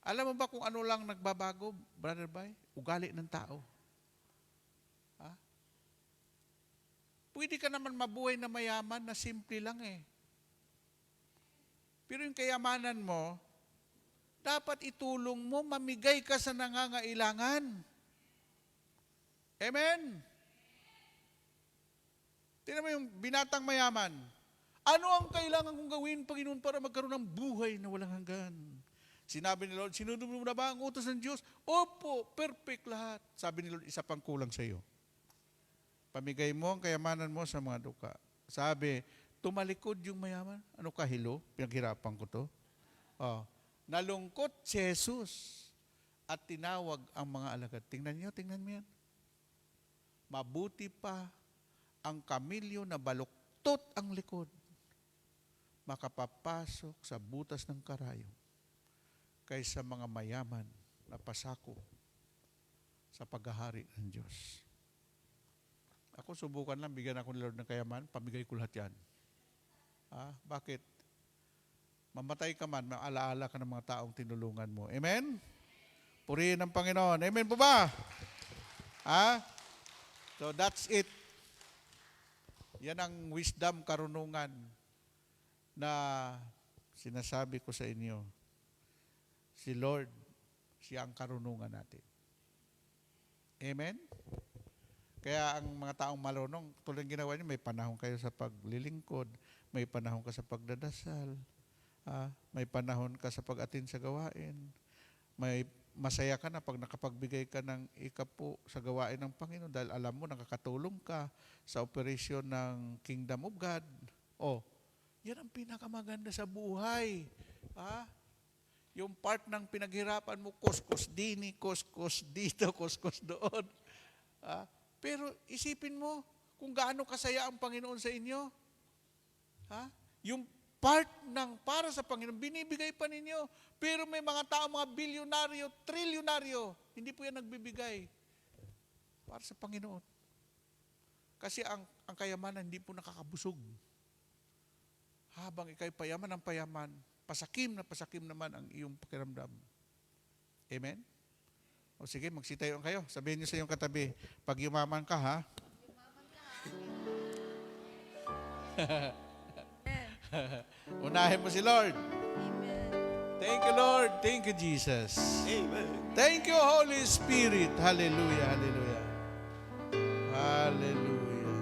Alam mo ba kung ano lang nagbabago, Brother Bay? Ugali ng tao. Pwede ka naman mabuhay na mayaman na simple lang eh. Pero yung kayamanan mo, dapat itulong mo, mamigay ka sa nangangailangan. Amen? Tingnan mo yung binatang mayaman. Ano ang kailangan kong gawin, Panginoon, para magkaroon ng buhay na walang hanggan? Sinabi ni Lord, sinunod mo na ba ang utos ng Diyos? Opo, perfect lahat. Sabi ni Lord, isa pang kulang sa iyo. Pamigay mo ang kayamanan mo sa mga duka. Sabi, tumalikod yung mayaman. Ano ka, hilo? Pinaghirapan ko to. Nalungkot si Jesus at tinawag ang mga alagad. Tingnan mo yan. Mabuti pa ang kamilyo na baluktot ang likod, makapapasok sa butas ng karayom, kaysa mga mayaman na pasako sa paghahari ng Diyos. Ako subukan lang, bigyan ako ni Lord ng kayaman, pamigay ko lahat yan. Bakit? Mamatay ka man, maalaala ka ng mga taong tinulungan mo. Amen? Purihin ang Panginoon. Amen po ba? So that's it. Yan ang wisdom, karunungan na sinasabi ko sa inyo. Si Lord, siya ang karunungan natin. Amen? Kaya ang mga taong marunong, tulad ng ginawa niyo, may panahon kayo sa paglilingkod, may panahon ka sa pagdadasal, may panahon ka sa pag-attend sa gawain, may masaya ka na pag nakapagbigay ka ng ikapu sa gawain ng Panginoon dahil alam mo nakakatulong ka sa operasyon ng Kingdom of God. Yan ang pinakamaganda sa buhay. Yung part ng pinaghirapan mo, kuskus dini, kuskus dito, kuskus doon. Pero isipin mo kung gaano kasaya ang Panginoon sa inyo. Yung part ng para sa Panginoon, binibigay pa ninyo. Pero may mga tao, mga bilyonaryo, trilyonaryo, hindi po yan nagbibigay para sa Panginoon. Kasi ang kayamanan hindi po nakakabusog. Habang ikay payaman ng payaman, pasakim na pasakim naman ang iyong pakiramdam. Amen? O sige, magsitayo kayo. Sabihin niyo sa iyong katabi, pag yumaman ka, ha? Unahin mo si Lord. Amen. Thank you, Lord. Thank you, Jesus. Amen. Thank you, Holy Spirit. Hallelujah, hallelujah. Hallelujah.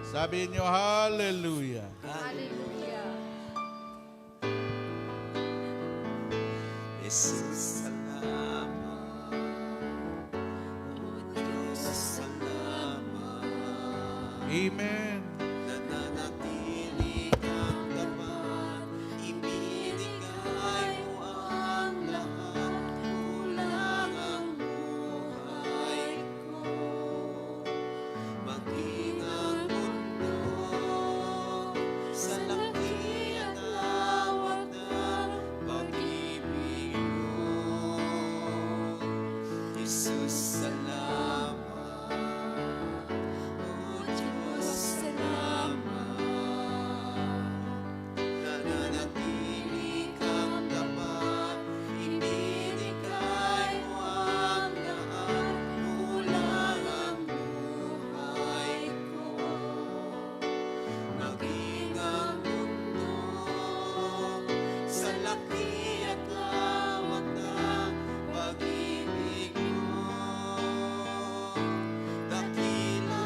Sabihin niyo, hallelujah. Hallelujah. Jesus, salamat. O Diyos, salamat. Amen. Nananatili kang tapat, ibinigay mo ang lahat, kulang ang buhay ko. Maging ang mundo sa laki at lawak ng pag-ibig mo. Jesus, salamat. O Diyos, salamat. Nananatili kang tapat, ibinigay mo ang lahat, kulang ang buhay ko. Maging ang mundo sa laki at lawak ng pag-ibig mo. Dakila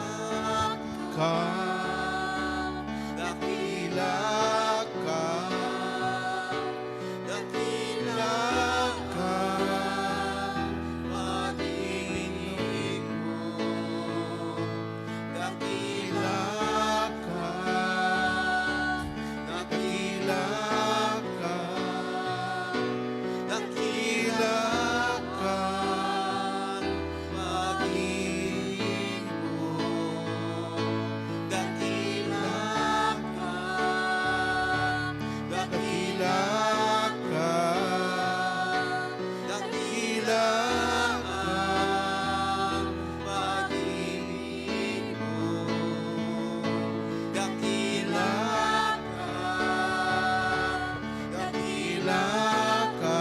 Ka, dakila ka, dakila ka. pag-ibig mo. Dakila ka, dakila ka, dakila ka. pag-ibig mo. Dakila ka, Dakila ka, dakila ang pag-ibig mo. Dakila ka, dakila ka,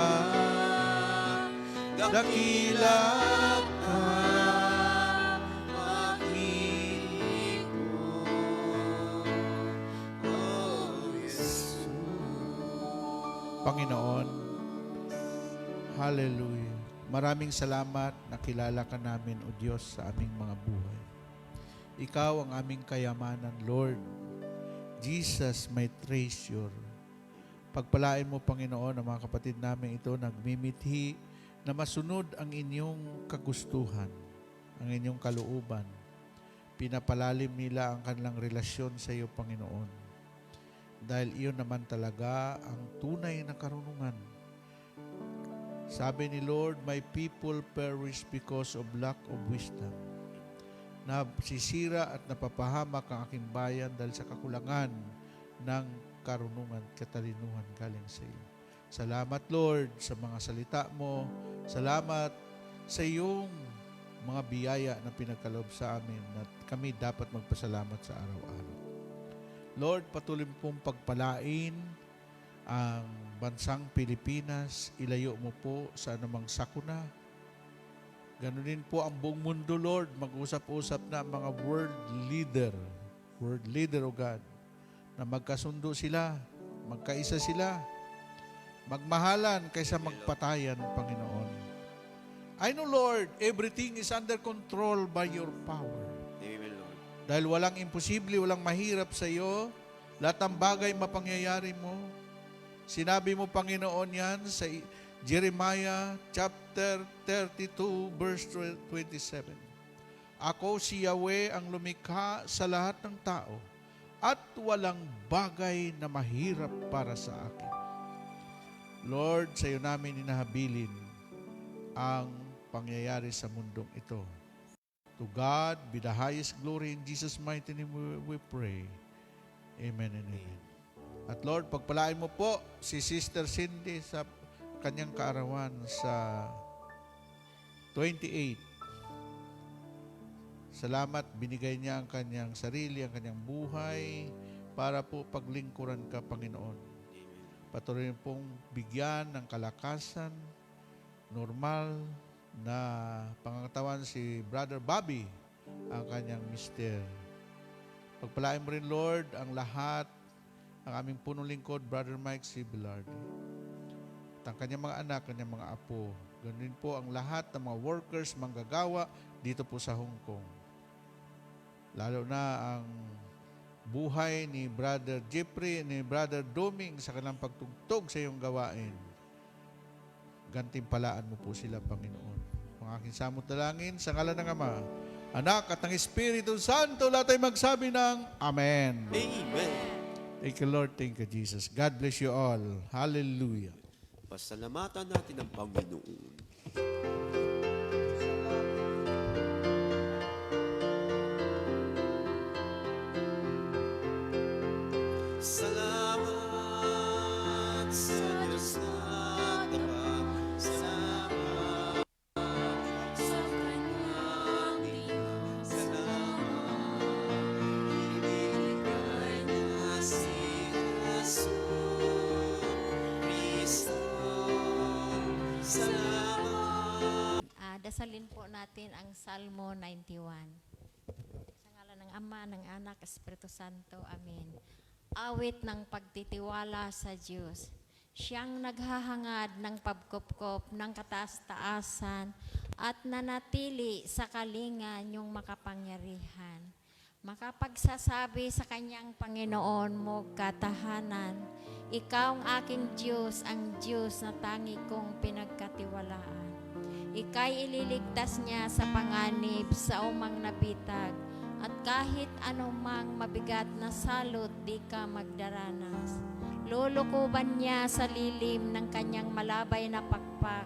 dakila ka. pag-ibig mo. Oh, Jesus. Panginoon, hallelujah. Maraming salamat na kilala ka namin, O Diyos, sa aming mga buhay. Ikaw ang aming kayamanan, Lord. Jesus, my treasure. Pagpalain mo, Panginoon, ang mga kapatid namin ito nagmimithi na masunod ang inyong kagustuhan, ang inyong kalooban. Pinapalalim nila ang kanilang relasyon sa iyo, Panginoon. Dahil iyon naman talaga ang tunay na karunungan. Sabi ni Lord, my people perish because of lack of wisdom. Nasisira at napapahamak ang aking bayan dahil sa kakulangan ng karunungan, katalinuhan galing sa iyo. Salamat, Lord, sa mga salita mo. Salamat sa iyong mga biyaya na pinagkaloob sa amin at kami dapat magpasalamat sa araw-araw. Lord, patuloy mo pong pagpalain ang bansang Pilipinas. Ilayo mo po sa anumang sakuna. Ganun din po ang buong mundo, Lord. Mag-usap-usap na ang mga world leader, O God, na magkasundo sila, magkaisa sila, magmahalan kaysa magpatayan, Panginoon. I know, Lord, everything is under control by your power. Amen, Lord. Dahil walang imposible, walang mahirap sa iyo. Lahat ng bagay mapangyayari mo. Sinabi mo, Panginoon, yan sa Jeremiah chapter 32, verse 27. Ako si Yahweh ang lumikha sa lahat ng tao at walang bagay na mahirap para sa akin. Lord, sa iyo namin inahabilin ang pangyayari sa mundong ito. To God be the highest glory. In Jesus' mighty name we pray. Amen and amen. At Lord, pagpalain mo po si Sister Cindy sa kanyang kaarawan sa 28. Salamat, binigay niya ang kanyang sarili, ang kanyang buhay para po paglingkuran ka, Panginoon. Patuloy pong bigyan ng kalakasan, normal na pangangatawan si Brother Bobby, ang kanyang mister. Pagpalain mo rin, Lord, ang lahat, ang aming punong lingkod, Brother Mike C. Bilardi. At ang kanyang mga anak, kanyang mga apo. Ganun din po ang lahat ng mga workers, manggagawa dito po sa Hong Kong. Lalo na ang buhay ni Brother Jeffrey, ni Brother Doming sa kanilang pagtugtog sa iyong gawain. Gantimpalaan mo po sila, Panginoon. Ang aking samot dalangin sa ngalan ng Ama, Anak at ng Espiritu Santo, lahat ay magsabi ng Amen. Amen. Thank you, Lord. Thank you, Jesus. God bless you all. Hallelujah. Pasalamatan natin ang Panginoon. Salamat sa Diyos na tapat. Salamat sa Kanyang limang. Salamat. Ibigay niya si Jesus Cristo. Salamat. Dasalin po natin ang Salmo 91. Sa ngalan ng Ama, ng Anak, Espiritu Santo. Amen. Awit ng pagtitiwala sa Diyos. Siyang naghahangad ng pagkupkop ng kataas-taasan at nanatili sa kalingan yung makapangyarihan. Makapagsasabi sa kanyang Panginoon mo katahanan, ikaw ang aking Diyos, ang Diyos na tangi kong pinagkatiwalaan. Ika'y ililigtas niya sa panganib sa umang nabitag, at kahit anumang mabigat na salot, di ka magdaranas. Lulukuban niya sa lilim ng kanyang malabay na pakpak.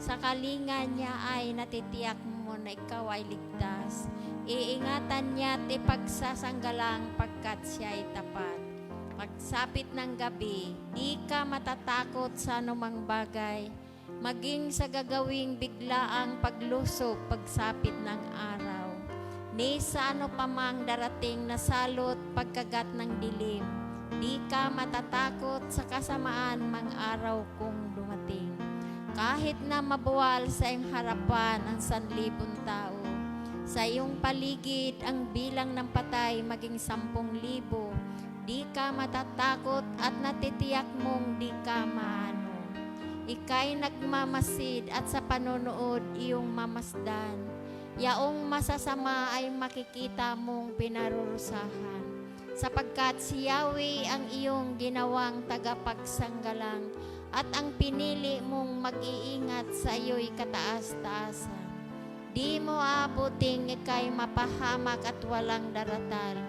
Sa kalinga niya ay natitiyak mo na ikaw ay ligtas. Iingatan niya at ipagsasanggalang pagkat siya ay tapat. Pagsapit ng gabi, di ka matatakot sa anumang bagay. Maging sa gagawing biglaang paglusog pagsapit ng araw. Ni sa ano pa mang darating na salot pagkagat ng dilim, di ka matatakot sa kasamaan mang araw kung dumating. Kahit na mabuwal sa iyong harapan ang 1,000 tao, sa iyong paligid ang bilang ng patay maging 10,000, di ka matatakot at natitiyak mong di ka maano. Ika'y nagmamasid at sa panonood iyong mamasdan. Yaong masasama ay makikita mong pinarurusahan, sapagkat si Yahweh ang iyong ginawang tagapagsanggalang at ang pinili mong mag-iingat sa iyo'y kataas-taasan. Di mo aabuting ika'y mapahamak at walang daratal,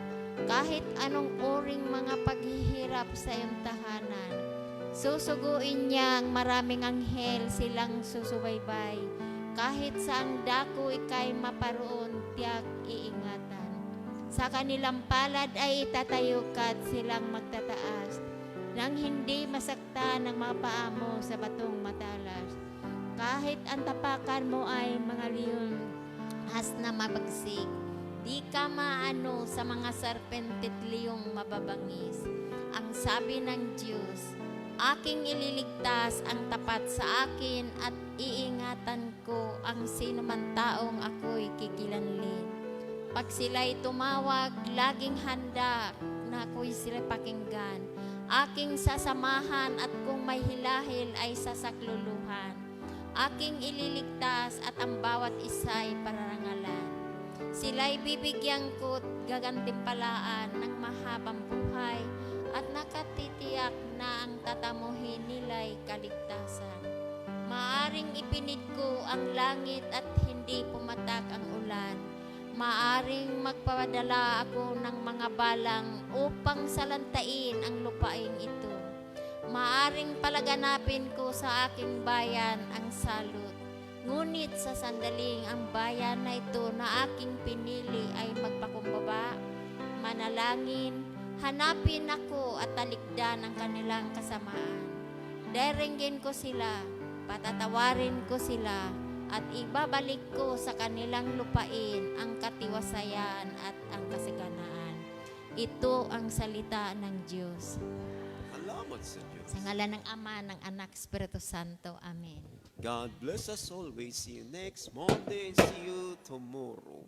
kahit anong uring mga paghihirap sa iyong tahanan. Susuguin niya ang maraming anghel silang susubaybay. Kahit saang dako ika'y maparoon, tiyak iingatan. Sa kanilang palad ay itatayo ka at silang magtataas, nang hindi masaktan ng mga paa mo sa batong matalas. Kahit ang tapakan mo ay mga leon, has na mabagsik. Di ka maano sa mga serpentit liyong mababangis. Ang sabi ng Diyos, aking ililigtas ang tapat sa akin at iingatan ko ang sinuman taong ako'y kikilanlin. Pag sila'y tumawag, laging handa na ako'y sila pakinggan. Aking sasamahan at kung may hilahil ay sasakluluhan. Aking ililigtas at ang bawat isa'y pararangalan. Sila'y bibigyan ko't gagantimpalaan ng mahabang buhay at nakatitiyak na ang tatamuhin nila'y kaligtasan. Maaring ipinid ko ang langit at hindi pumatak ang ulan. Maaring magpapadala ako ng mga balang upang salantain ang lupaing ito. Maaring palaganapin ko sa aking bayan ang salot. Ngunit sa sandaling ang bayan na ito na aking pinili ay magpakumbaba, manalangin, hanapin ako at talikdan ang kanilang kasamaan. Daringgin ko sila, patatawarin ko sila, at ibabalik ko sa kanilang lupain ang katiwasayan at ang kasiganaan. Ito ang salita ng Diyos. Salamat sa Diyos. Sa ngalan ng Ama, ng Anak, Espiritu Santo. Amen. God bless us always. See you next Monday. See you tomorrow.